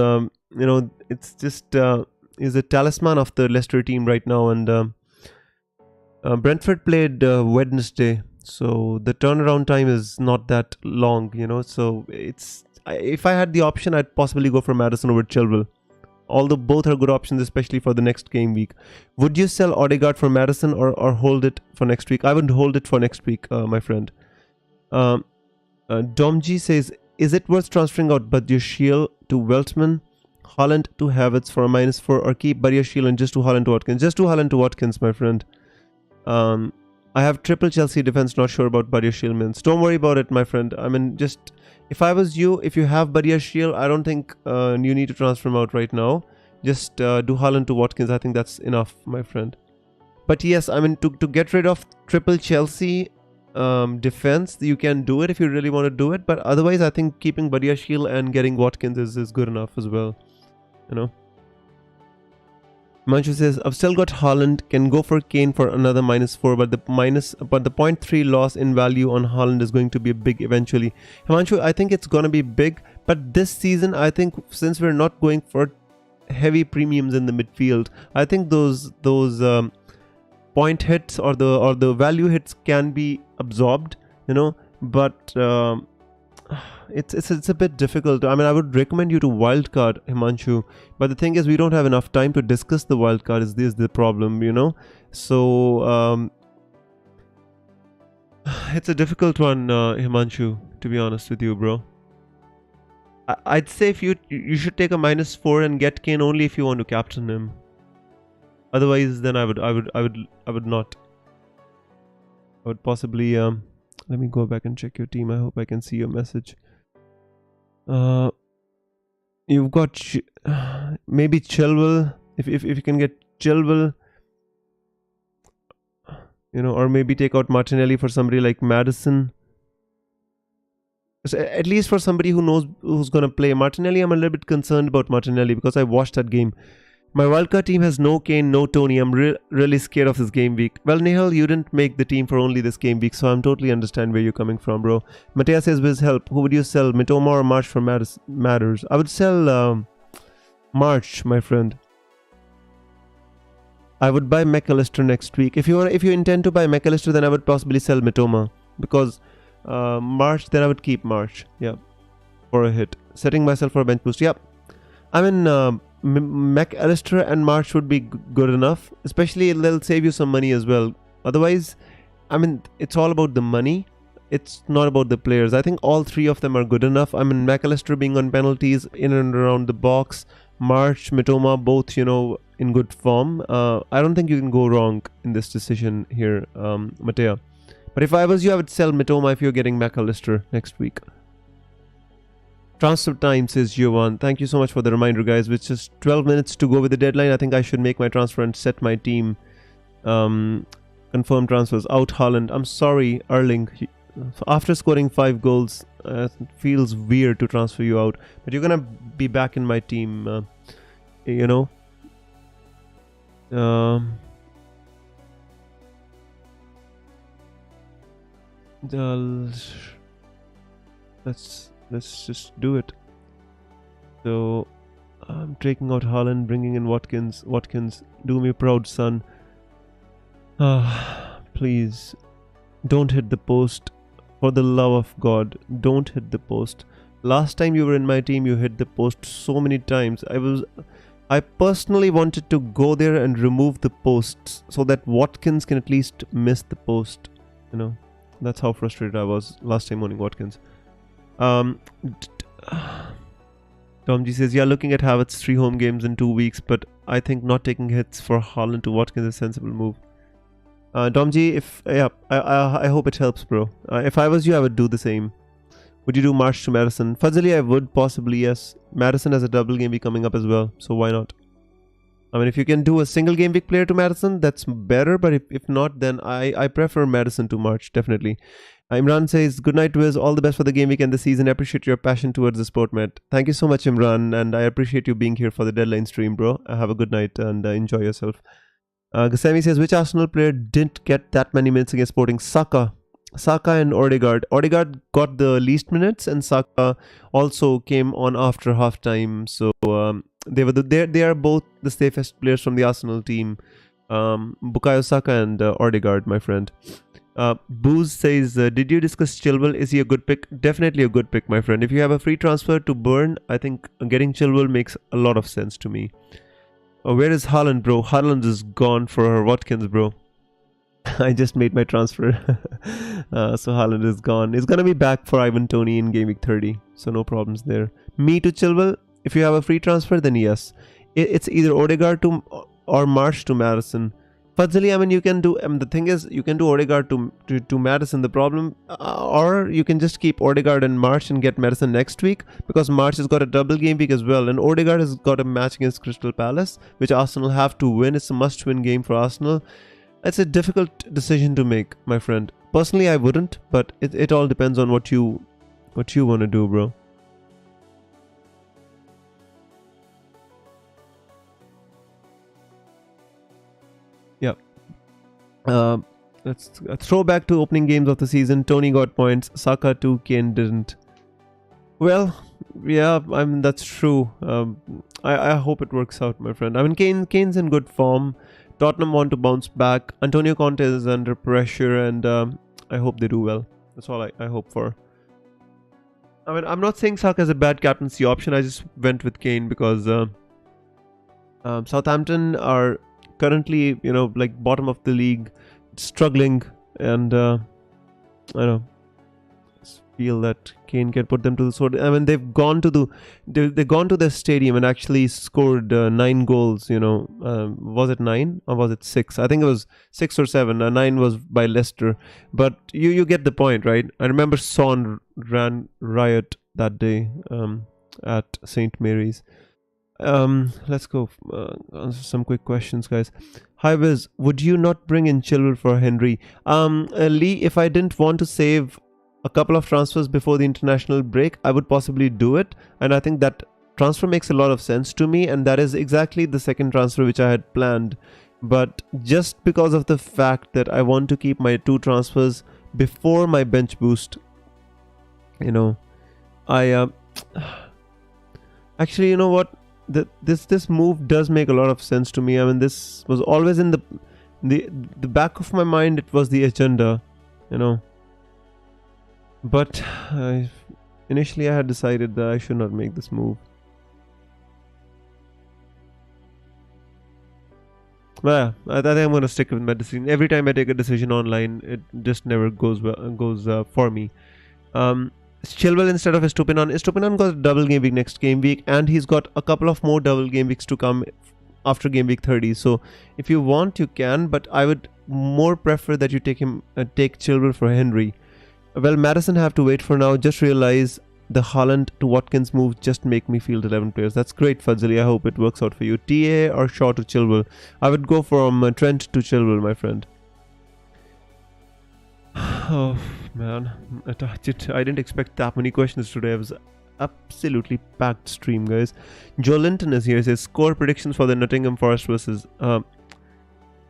it's just... is a talisman of the Leicester team right now, and Brentford played Wednesday, so the turnaround time is not that long, so if I had the option, I'd possibly go for Madison over Chilwell, although both are good options, especially for the next game week. Would you sell Odegaard for Madison or hold it for next week? I would hold it for next week, my friend. Domji says, is it worth transferring out Badiashile to Weltman, Haaland to Havertz for a -4, or keep Badiashile and just to Haaland to Watkins? Just to Haaland to Watkins, my friend. I have triple Chelsea defense, not sure about Badiashile mints. Don't worry about it, my friend. I mean, just if I was you, if you have Badiashile, I don't think you need to transfer him out right now. Just do Haaland to Watkins. I think that's enough, my friend. But yes, I mean, to get rid of triple Chelsea defense, you can do it if you really want to do it. But otherwise, I think keeping Badiashile and getting Watkins is good enough as well. You know. Manchu says, I've still got Haaland, can go for Kane for another -4, but the 0.3 loss in value on Haaland is going to be big eventually. Manchu, I think it's gonna be big, but this season, I think since we're not going for heavy premiums in the midfield, I think those point hits or the value hits can be absorbed, you know, but it's a bit difficult. I mean, I would recommend you to wildcard Himanshu, but the thing is we don't have enough time to discuss the wildcard. Is this the problem, you know? So it's a difficult one, Himanshu, to be honest with you, bro. I'd say if you should take a -4 and get Kane only if you want to captain him. Otherwise, then I would not. I would possibly let me go back and check your team. I hope I can see your message. You've got maybe Chilwell. If you can get Chilwell, you know, or maybe take out Martinelli for somebody like Maddison. So at least for somebody who knows who's gonna play. Martinelli, I'm a little bit concerned about Martinelli because I watched that game. My wildcard team has no Kane, no Tony. I'm really scared of this game week. Well, Nihal, you didn't make the team for only this game week, so I'm totally understand where you're coming from, bro. Matthias says, with help, who would you sell, Mitoma or March for matters? I would sell March, my friend. I would buy McAllister next week. If you intend to buy McAllister, then I would possibly sell Mitoma, because March, then I would keep March. Yeah, for a hit. Setting myself for a bench boost. Yep. I mean, McAllister and March would be good enough, especially they'll save you some money as well. Otherwise, I mean, it's all about the money, it's not about the players. I think all three of them are good enough. I mean, McAllister being on penalties, in and around the box, March, Mitoma, both, you know, in good form. I don't think you can go wrong in this decision here, Matea. But if I was you, I would sell Mitoma if you're getting McAllister next week. Transfer time, says Giovanni. Thank you so much for the reminder, guys. With just 12 minutes to go with the deadline, I think I should make my transfer and set my team. Confirm transfers. Out Haaland. I'm sorry, Erling. After scoring 5 goals, it feels weird to transfer you out. But you're going to be back in my team, you know. Let's just do it. So I'm taking out Haaland, bringing in Watkins. Watkins, do me proud, son. Please don't hit the post. For the love of God, don't hit the post. Last time you were in my team, you hit the post so many times. I personally wanted to go there and remove the posts so that Watkins can at least miss the post. You know, that's how frustrated I was last time owning Watkins. Tom G says, yeah, looking at Havertz 3 home games in 2 weeks, but I think not taking hits for Haaland to Watkins is a sensible move. Tom G, I hope it helps, bro. If I was you, I would do the same. Would you do March to Madison? Fazili, I would possibly, yes. Madison has a double game week coming up as well, so why not? I mean, if you can do a single game week player to Madison, that's better, but if not, then I prefer Madison to March, definitely. Imran says, good night, Wiz. All the best for the game week and the season. I appreciate your passion towards the sport, Matt. Thank you so much, Imran, and I appreciate you being here for the deadline stream, bro. Have a good night and enjoy yourself. Gasemi says, which Arsenal player didn't get that many minutes against Sporting? Saka and Odegaard. Odegaard got the least minutes, and Saka also came on after halftime. So they are both the safest players from the Arsenal team. Bukayo Saka and Odegaard, my friend. Booze says, did you discuss Chilwell? Is he a good pick? Definitely a good pick, my friend. If you have a free transfer to burn, I think getting Chilwell makes a lot of sense to me. Where is Haaland, bro? Haaland is gone for Watkins, bro. I just made my transfer. So Haaland is gone. He's going to be back for Ivan Toney in game week 30. So no problems there. Me to Chilwell, if you have a free transfer, then yes. It's either Odegaard to or March to Madison. Fadzali, I mean, you can do. The thing is, you can do Odegaard to Madison. The problem, or you can just keep Odegaard in March and get Madison next week, because March has got a double game week as well, and Odegaard has got a match against Crystal Palace, which Arsenal have to win. It's a must-win game for Arsenal. It's a difficult decision to make, my friend. Personally, I wouldn't, but it all depends on what you want to do, bro. Yeah. Let's throw back to opening games of the season. Tony got points, Saka 2, Kane didn't. Well, yeah, I mean, that's true. I hope it works out, my friend. I mean, Kane's in good form. Tottenham want to bounce back. Antonio Conte is under pressure, and I hope they do well. That's all I hope for. I mean, I'm not saying Saka is a bad captaincy option. I just went with Kane because Southampton are currently, like bottom of the league, struggling, and I know, feel that Kane can put them to the sword. I mean, they've gone to the stadium and actually scored 9 goals. Was it 9 or was it 6? I think it was 6 or 7. 9 was by Leicester. But you get the point, right? I remember Son ran riot that day at St. Mary's. Let's go answer some quick questions, guys. Hi Wiz, would you not bring in Chilwell for Henry? Lee, if I didn't want to save a couple of transfers before the international break, I would possibly do it, and I think that transfer makes a lot of sense to me, and that is exactly the second transfer which I had planned. But just because of the fact that I want to keep my 2 transfers before my bench boost, I actually, you know what, this move does make a lot of sense to me. I mean, this was always in the back of my mind. It was the agenda, but initially I had decided that I should not make this move. But yeah, I think I'm going to stick with my decision. Every time I take a decision online, it just never goes for me. Chilwell instead of Estupinan. Estupinan got a double game week next game week, and he's got a couple of more double game weeks to come after game week 30. So if you want, you can, but I would more prefer that you take Chilwell for Henry. Well, Madison have to wait for now. Just realize the Haaland to Watkins move just make me field 11 players. That's great, Fadzali. I hope it works out for you. TA or Shaw to Chilwell? I would go from Trent to Chilwell, my friend. Oh man, I didn't expect that many questions today. I was absolutely packed stream, guys. Joe Linton is here. He says score predictions for the Nottingham Forest versus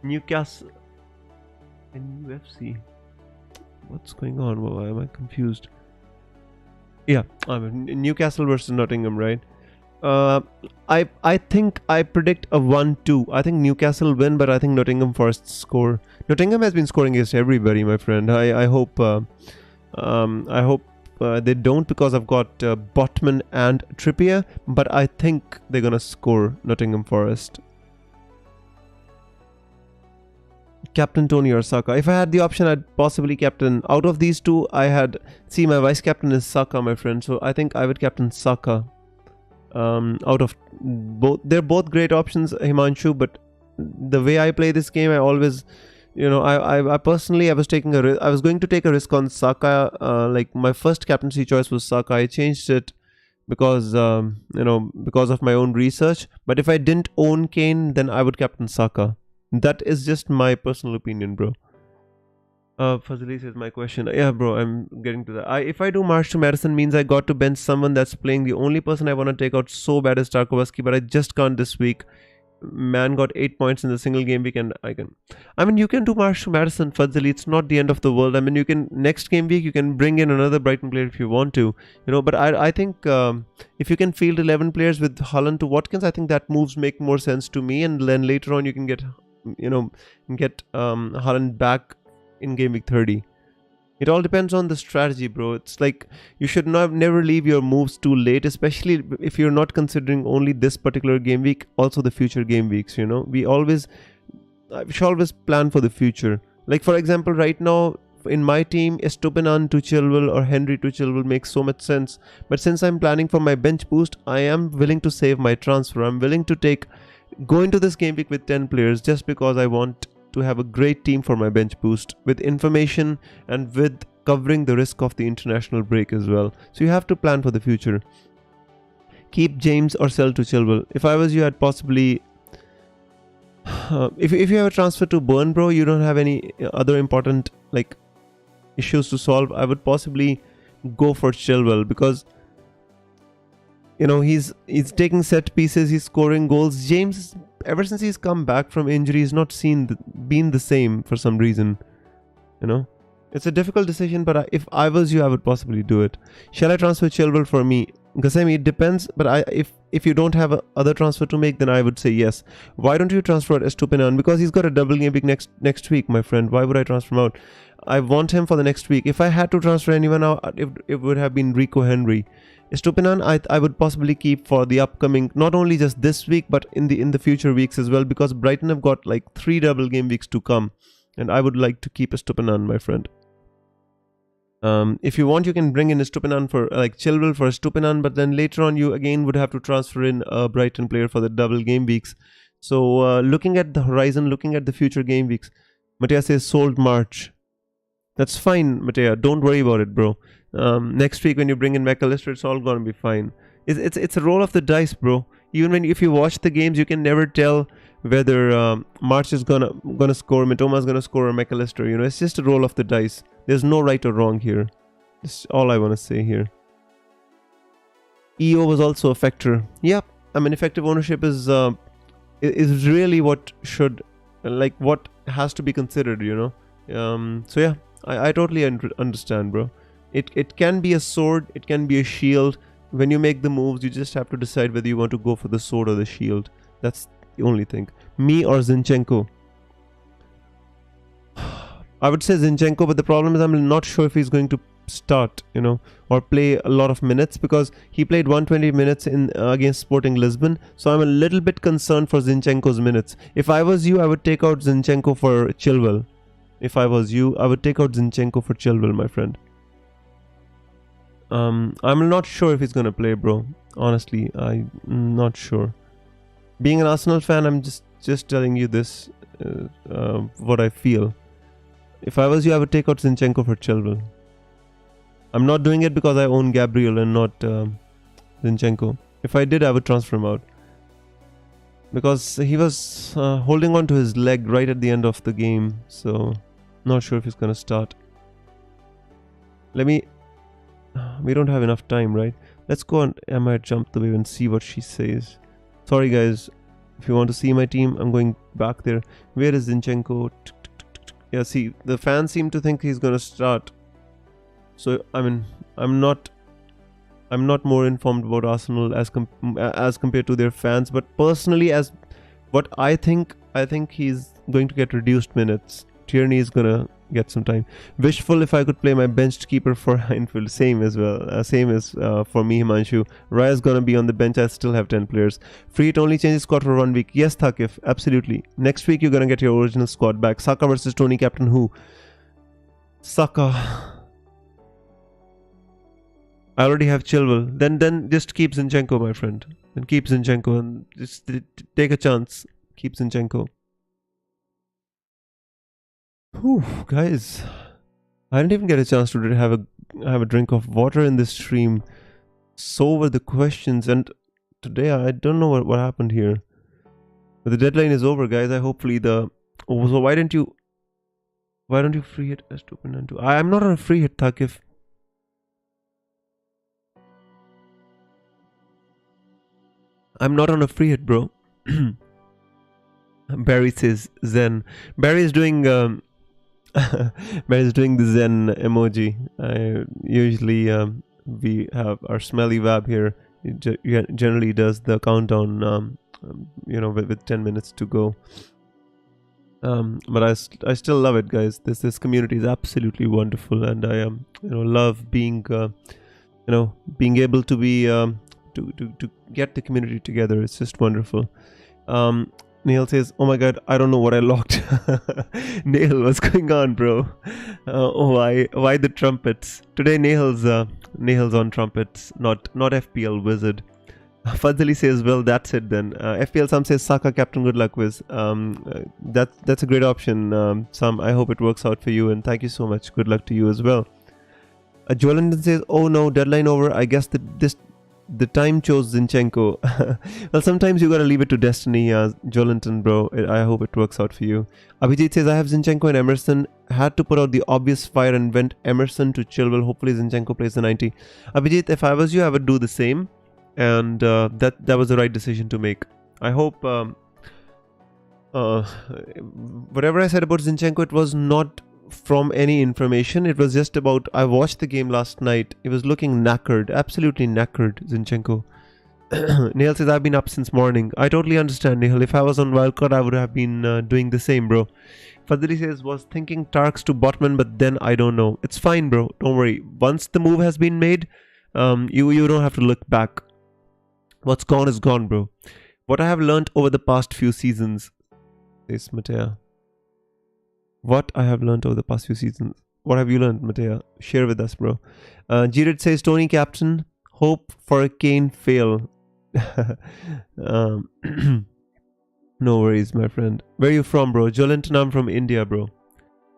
Newcastle and UFC. What's going on? Why am I confused? Yeah, I mean Newcastle versus Nottingham, right? I think I predict a 1-2. I think Newcastle win, but I think Nottingham Forest score. Nottingham has been scoring against everybody, my friend. I hope they don't, because I've got Botman and Trippier, but I think they're gonna score Nottingham Forest. Captain Tony or Saka. If I had the option, I'd possibly captain. Out of these two, see, my vice captain is Saka, my friend. So I think I would captain Saka. Out of both, they're both great options, Himanshu. But the way I play this game, I always, I personally, I was going to take a risk on Saka. Like my first captaincy choice was Saka. I changed it because because of my own research. But if I didn't own Kane, then I would captain Saka. That is just my personal opinion, bro. Fazili says my question. Yeah, bro, I'm getting to that. If I do March to Madison, means I got to bench someone that's playing. The only person I want to take out so bad is Tarkowski, but I just can't this week. Man got 8 points in the single game week, and you can do March to Madison, Fazili. It's not the end of the world. I mean, you can, next game week, you can bring in another Brighton player if you want to, but I think if you can field 11 players with Haaland to Watkins, I think that moves make more sense to me, and then later on you can get Haaland back in game week 30. It all depends on the strategy, bro. It's like you should never leave your moves too late, especially if you're not considering only this particular game week, also the future game weeks. We should always plan for the future. Like for example, right now in my team, Estupinan to Chilwell or Henry to Chilwell makes so much sense. But since I'm planning for my bench boost, I am willing to save my transfer. I'm willing to go into this game week with 10 players just because I want to have a great team for my bench boost with information and with covering the risk of the international break as well. So you have to plan for the future. Keep James or sell to Chilwell. If I was you, I'd possibly... if you have a transfer to Burn, bro, you don't have any other important like issues to solve, I would possibly go for Chilwell, because you know he's taking set pieces, he's scoring goals. James, ever since he's come back from injury, he's not been the same for some reason. You know, it's a difficult decision, but if I was you, I would possibly do it. Shall I transfer Chilwell for me? Gasemi, it depends, but if you don't have a other transfer to make, then I would say yes. Why don't you transfer Estupinan? Because he's got a double game week next week, my friend. Why would I transfer him out? I want him for the next week. If I had to transfer anyone out, it would have been Rico Henry. Estupinan, I would possibly keep for the upcoming, not only just this week, but in the future weeks as well, because Brighton have got like 3 double game weeks to come, and I would like to keep Estupinan, my friend. If you want, you can bring in Estupinan for like Chilwell for Estupinan, but then later on you again would have to transfer in a Brighton player for the double game weeks. So looking at the horizon, looking at the future game weeks, Mattia says sold March. That's fine, Mattia. Don't worry about it, bro. Next week when you bring in McAllister, it's all gonna be fine. It's a roll of the dice, bro. Even if you watch the games, you can never tell whether March is gonna score, Mitoma is gonna score, or McAllister. You know, it's just a roll of the dice. There's no right or wrong here. That's all I want to say here. EO was also a factor. Yep. I mean, effective ownership is really what should, like, what has to be considered, you know. So yeah, I totally understand, bro. It can be a sword, it can be a shield. When you make the moves, you just have to decide whether you want to go for the sword or the shield. That's the only thing. Me or Zinchenko? I would say Zinchenko, but the problem is I'm not sure if he's going to start, you know, or play a lot of minutes, because he played 120 minutes in against Sporting Lisbon. So I'm a little bit concerned for Zinchenko's minutes. If I was you, I would take out Zinchenko for Chilwell. If I was you, I would take out Zinchenko for Chilwell, my friend. I'm not sure if he's gonna play, bro. Honestly, I'm not sure. Being an Arsenal fan, I'm just telling you this, what I feel. If I was you, I would take out Zinchenko for Chilwell. I'm not doing it because I own Gabriel and not Zinchenko. If I did, I would transfer him out, because he was holding on to his leg right at the end of the game. So, not sure if he's gonna start. We don't have enough time, right? Let's go on. I might jump the wave and see what she says. Sorry, guys. If you want to see my team, I'm going back there. Where is Zinchenko? Yeah, see, the fans seem to think he's gonna start. So I mean, I'm not more informed about Arsenal as compared to their fans. But personally, as what I think he's going to get reduced minutes. Tierney is gonna get some time. Wishful if I could play my benched keeper for Heinfield. Same as well. Same as for me, Himanshu. Raya's gonna be on the bench. I still have 10 players. Free hit only changes squad for 1 week. Yes, Thakif. Absolutely. Next week you're gonna get your original squad back. Saka versus Tony, captain who? Saka. I already have Chilwell. Then just keep Zinchenko, my friend. Then keep Zinchenko and just take a chance. Keep Zinchenko. Whew, guys, I didn't even get a chance to have a drink of water in this stream. So were the questions, and today I don't know what happened here. But the deadline is over, guys. So why don't you free hit S2.2? I'm not on a free hit, Thakif. I'm not on a free hit, bro. Barry says Zen. Barry is doing Barry's doing the Zen emoji. Usually we have our smelly Wab here. It generally does the countdown, you know, with 10 minutes to go. But I still love it, guys. This community is absolutely wonderful, and I love being being able to be to get the community together. It's just wonderful. Neil says, oh my god, I don't know what I locked. Neil, what's going on, bro? Why the trumpets? Today Neil's on trumpets, not FPL Wizard. Fadzali says, well, that's it then. FPL Sam says, Saka captain, good luck with. That's a great option, Sam. I hope it works out for you, and thank you so much. Good luck to you as well. Jolinton says, oh no, deadline over. I guess the time chose Zinchenko. Well, sometimes you gotta leave it to destiny, Jolinton, bro. I hope it works out for you. Abhijit says, I have Zinchenko and Emerson. Had to put out the obvious fire and went Emerson to Chilwell. Hopefully Zinchenko plays the 90. Abhijit, if I was you, I would do the same. And that was the right decision to make. I hope whatever I said about Zinchenko, it was not from any information. It was just about, I watched the game last night. He was looking knackered, absolutely knackered, Zinchenko. Nihal says, I've been up since morning. I totally understand, Nihal. If I was on wildcard, I would have been doing the same, bro. Fadli says, was thinking Tarks to Botman, but then I don't know. It's fine, bro. Don't worry. Once the move has been made, you don't have to look back. What's gone is gone, bro. What I have learned over the past few seasons, says Matea. What I have learned over the past few seasons. What have you learned, Matea? Share with us, bro. Jirid says, Tony captain, hope for a Kane fail. No worries, my friend. Where are you from, bro? Jolinton, I'm from India, bro.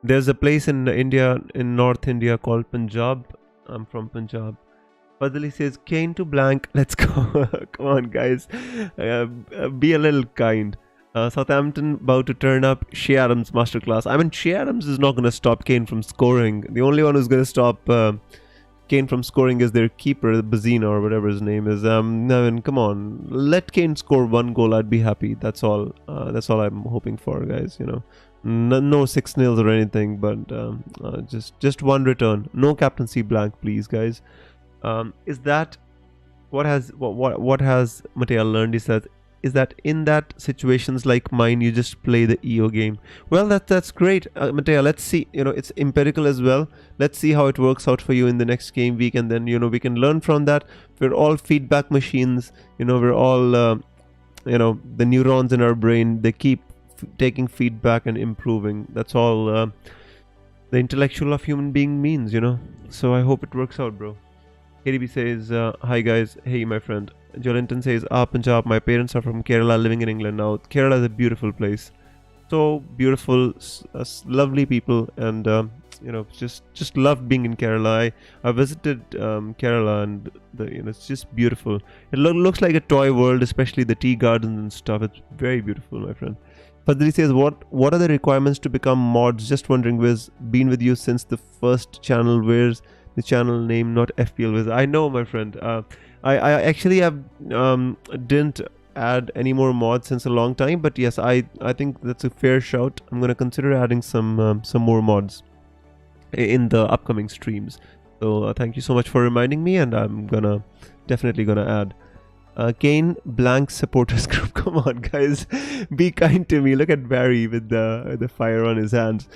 There's a place in India, in North India called Punjab. I'm from Punjab. Fadli says, Kane to blank. Let's go. Come on, guys. Be a little kind. Southampton about to turn up. Shea Adams masterclass. I mean, Shea Adams is not going to stop Kane from scoring. The only one who's going to stop Kane from scoring is their keeper, Bazina or whatever his name is. I mean, come on. Let Kane score one goal. I'd be happy. That's all. That's all I'm hoping for, guys. You know, no 6-0 or anything, but just one return. No captaincy blank, please, guys. Is that what has Matea learned? Is that in that situations like mine, you just play the EO game? Well, that's great, Matea. Let's see. You know, it's empirical as well. Let's see how it works out for you in the next game week, and then we can learn from that. We're all feedback machines. We're all the neurons in our brain. They keep taking feedback and improving. That's all the intellectual of human being means. So I hope it works out, bro. KDB says, hi guys. Hey, my friend. Jolinton says, Punjab, my parents are from Kerala, living in England now. Kerala is a beautiful place. So beautiful, lovely people, and just love being in Kerala. I visited Kerala, and it's just beautiful. It looks like a toy world, especially the tea gardens and stuff. It's very beautiful, my friend. Fadli says, what are the requirements to become mods? Just wondering, Wiz, been with you since the first channel. Where's the channel name? Not FPL Wiz. I know, my friend. I actually have didn't add any more mods since a long time, but yes, I think that's a fair shout. I'm gonna consider adding some more mods in the upcoming streams. So thank you so much for reminding me, and I'm definitely gonna add. Kane blank supporters group. Come on, guys, be kind to me. Look at Barry with the fire on his hands.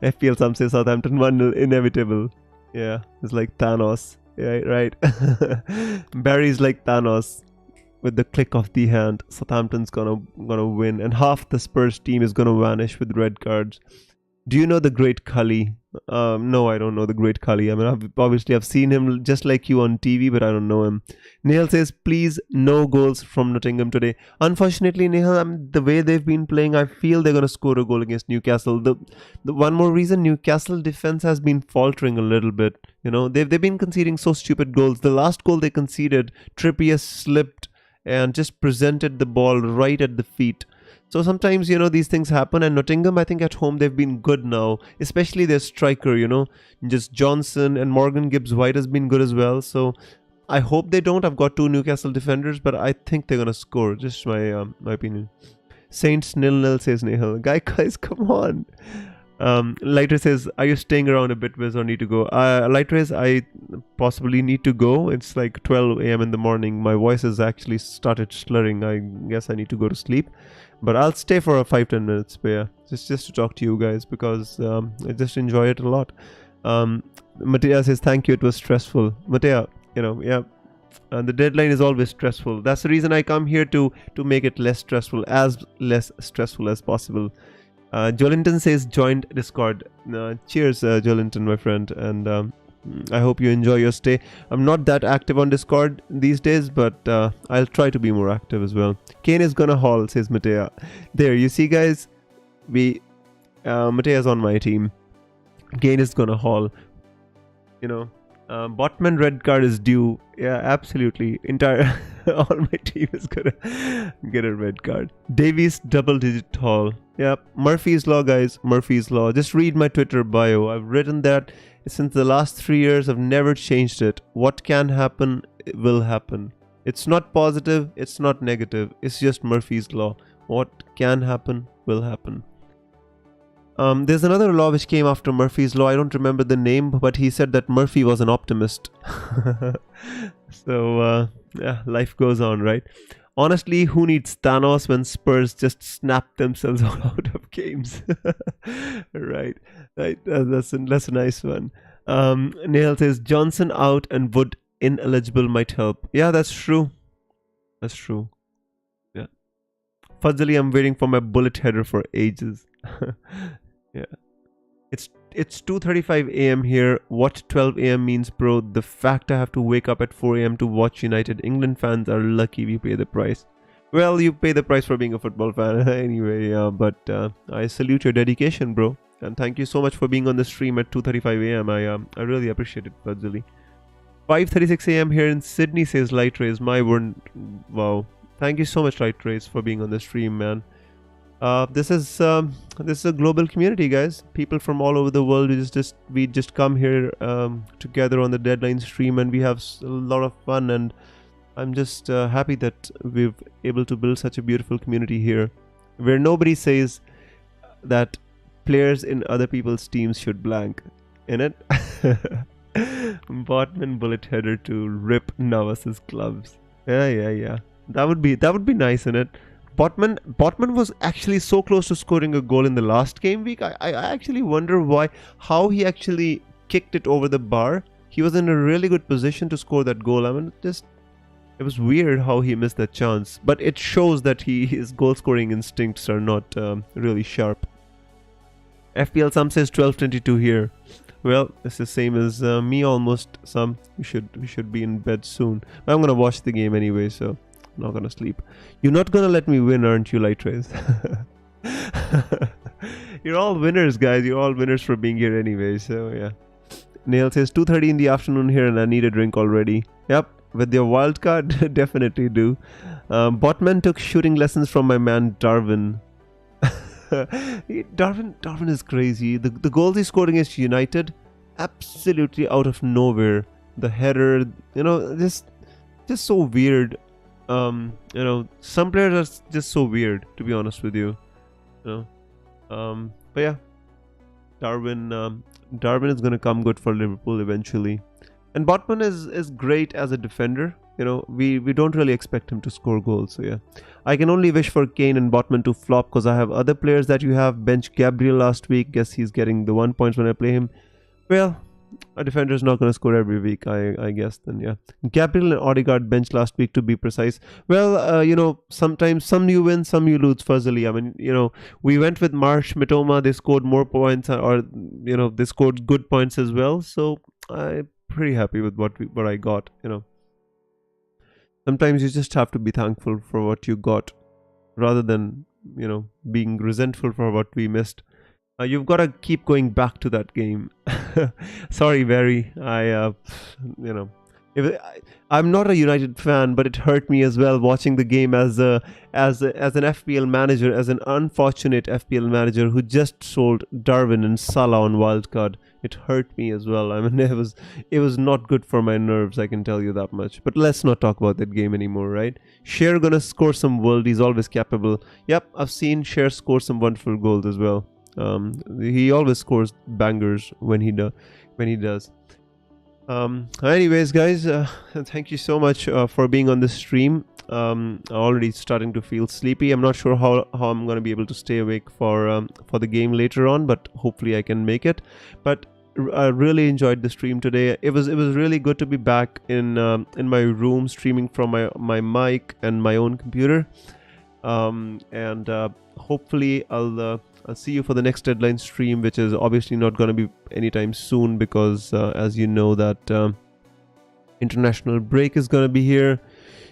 FPL Sam says Southampton 1-0 inevitable. Yeah, it's like Thanos. Yeah, right. Barry's like Thanos with the click of the hand. Southampton's gonna win, and half the Spurs team is gonna vanish with red cards. Do you know the great Cully? No, I don't know the great Cully. I mean, I've seen him just like you on TV, but I don't know him. Nihal says, please, no goals from Nottingham today. Unfortunately, Nihal, the way they've been playing, I feel they're going to score a goal against Newcastle. The one more reason, Newcastle defense has been faltering a little bit. They've been conceding so stupid goals. The last goal they conceded, Trippier slipped and just presented the ball right at the feet. So sometimes, these things happen, and Nottingham, I think at home, they've been good now, especially their striker, just Johnson, and Morgan Gibbs-White has been good as well. So I hope they don't. I've got 2 Newcastle defenders, but I think they're going to score. Just my opinion. Saints 0-0 says Nehal. Guys, come on. Lighter says, are you staying around a bit, Wiz, or need to go? Lighter says, I possibly need to go. It's like 12 a.m. in the morning. My voice has actually started slurring. I guess I need to go to sleep. But I'll stay for 5-10 minutes, but yeah, just to talk to you guys, because I just enjoy it a lot. Matea says, thank you, it was stressful. Matea, yeah, and the deadline is always stressful. That's the reason I come here to make it less stressful as possible. Jolinton says, joined Discord. Cheers, Jolinton, my friend. And I hope you enjoy your stay. I'm not that active on Discord these days, but I'll try to be more active as well. Kane is gonna haul, says Matea. There, you see, guys, Matea's on my team. Kane is gonna haul. You know, Botman red card is due. Yeah, absolutely. Entire all my team is gonna get a red card. Davies double-digit haul. Yeah, Murphy's Law, guys. Murphy's Law. Just read my Twitter bio. I've written that since the last 3 years. I've never changed it. What can happen will happen. It's not positive. It's not negative. It's just Murphy's Law. What can happen will happen. There's another law which came after Murphy's Law. I don't remember the name, but he said that Murphy was an optimist. So, yeah, life goes on, right? Honestly, who needs Thanos when Spurs just snap themselves out of games? Right. That's a nice one. Neil says, Johnson out and Wood ineligible might help. Yeah, that's true. That's true. Yeah. Fuzzily, I'm waiting for my bullet header for ages. Yeah. It's 2:35 a.m. here. What 12 a.m. means, bro? The fact I have to wake up at 4 a.m. to watch United. England fans are lucky we pay the price. Well, you pay the price for being a football fan anyway, but I salute your dedication, bro. And thank you so much for being on the stream at 2:35 a.m. I really appreciate it, Fadzili. 5:36 a.m. here in Sydney, says Light Rays. My word, wow. Thank you so much, Light Rays, for being on the stream, man. This is a global community, guys. People from all over the world. We just come here together on the Deadline stream, and we have a lot of fun. And I'm just happy that we've able to build such a beautiful community here, where nobody says that players in other people's teams should blank. In it, Botman bullet header to rip Navas's gloves. Yeah. That would be nice, innit? Botman was actually so close to scoring a goal in the last game week. I actually wonder how he actually kicked it over the bar. He was in a really good position to score that goal. I mean, it was weird how he missed that chance. But it shows that his goal scoring instincts are not really sharp. FPL Sam says 12:22 here. Well, it's the same as me almost. Some we should be in bed soon. But I'm gonna watch the game anyway, so I'm not gonna sleep. You're not gonna let me win, aren't you, Light Rays? You're all winners, guys. You're all winners for being here anyway. So yeah. Neil says 2:30 in the afternoon here, and I need a drink already. Yep, with your wild card, definitely do. Botman took shooting lessons from my man Darwin. Darwin is crazy. The goals he scored against United, absolutely out of nowhere. The header, just so weird. Some players are just so weird, to be honest with you. But yeah, Darwin is gonna come good for Liverpool eventually. And Botman is great as a defender. We don't really expect him to score goals. So yeah, I can only wish for Kane and Botman to flop, because I have other players that you have. Bench Gabriel last week. Guess he's getting the 1 point when I play him. Well, a defender is not going to score every week, I guess. Then yeah, Gabriel and Odegaard bench last week, to be precise. Well, sometimes some you win, some you lose. Fuzzily, I mean, we went with Marsh, Mitoma. They scored more points, or they scored good points as well. So I'm pretty happy with what I got. Sometimes you just have to be thankful for what you got, rather than being resentful for what we missed. You've got to keep going back to that game. Sorry, Barry. I'm not a United fan, but it hurt me as well watching the game as an FPL manager, as an unfortunate FPL manager who just sold Darwin and Salah on wildcard. It hurt me as well. I mean, it was not good for my nerves, I can tell you that much. But let's not talk about that game anymore, right? Cher gonna score some world. He's always capable. Yep, I've seen Cher score some wonderful goals as well. He always scores bangers when he does. Anyways, guys, thank you so much for being on this stream. I'm already starting to feel sleepy. I'm not sure how I'm going to be able to stay awake for the game later on, but hopefully I can make it. But I really enjoyed the stream today. It was really good to be back in my room, streaming from my mic and my own computer. And hopefully I'll I'll see you for the next deadline stream, which is obviously not going to be anytime soon because as you know that international break is going to be here.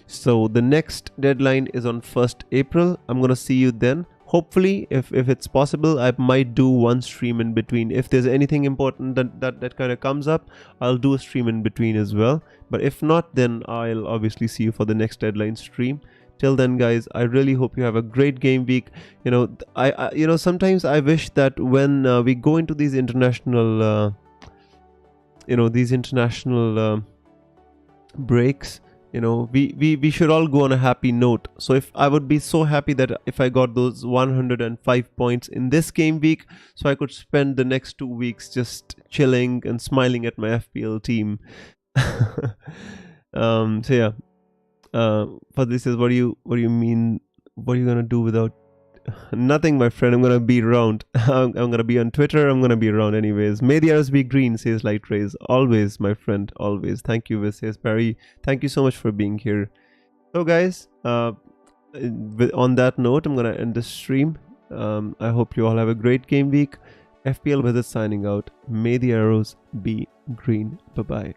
So the next deadline is on 1st April. I'm going to see you then. Hopefully, if it's possible, I might do one stream in between. If there's anything important that kind of comes up, I'll do a stream in between as well. But if not, then I'll obviously see you for the next deadline stream. Till then, guys, I really hope you have a great game week. You know, I sometimes I wish that when we go into these international, breaks, we should all go on a happy note. So if I would be so happy that if I got those 105 points in this game week, so I could spend the next 2 weeks just chilling and smiling at my FPL team. So yeah, for this is what do you mean? What are you gonna do without? Nothing, my friend. I'm gonna be around. I'm gonna be on Twitter. I'm gonna be around anyways. May the arrows be green, says Light Rays. Always, my friend. Always. Thank you, says Barry. Thank you so much for being here. So, guys, on that note, I'm gonna end the stream. I hope you all have a great game week. FPL Wizard signing out. May the arrows be green. Bye bye.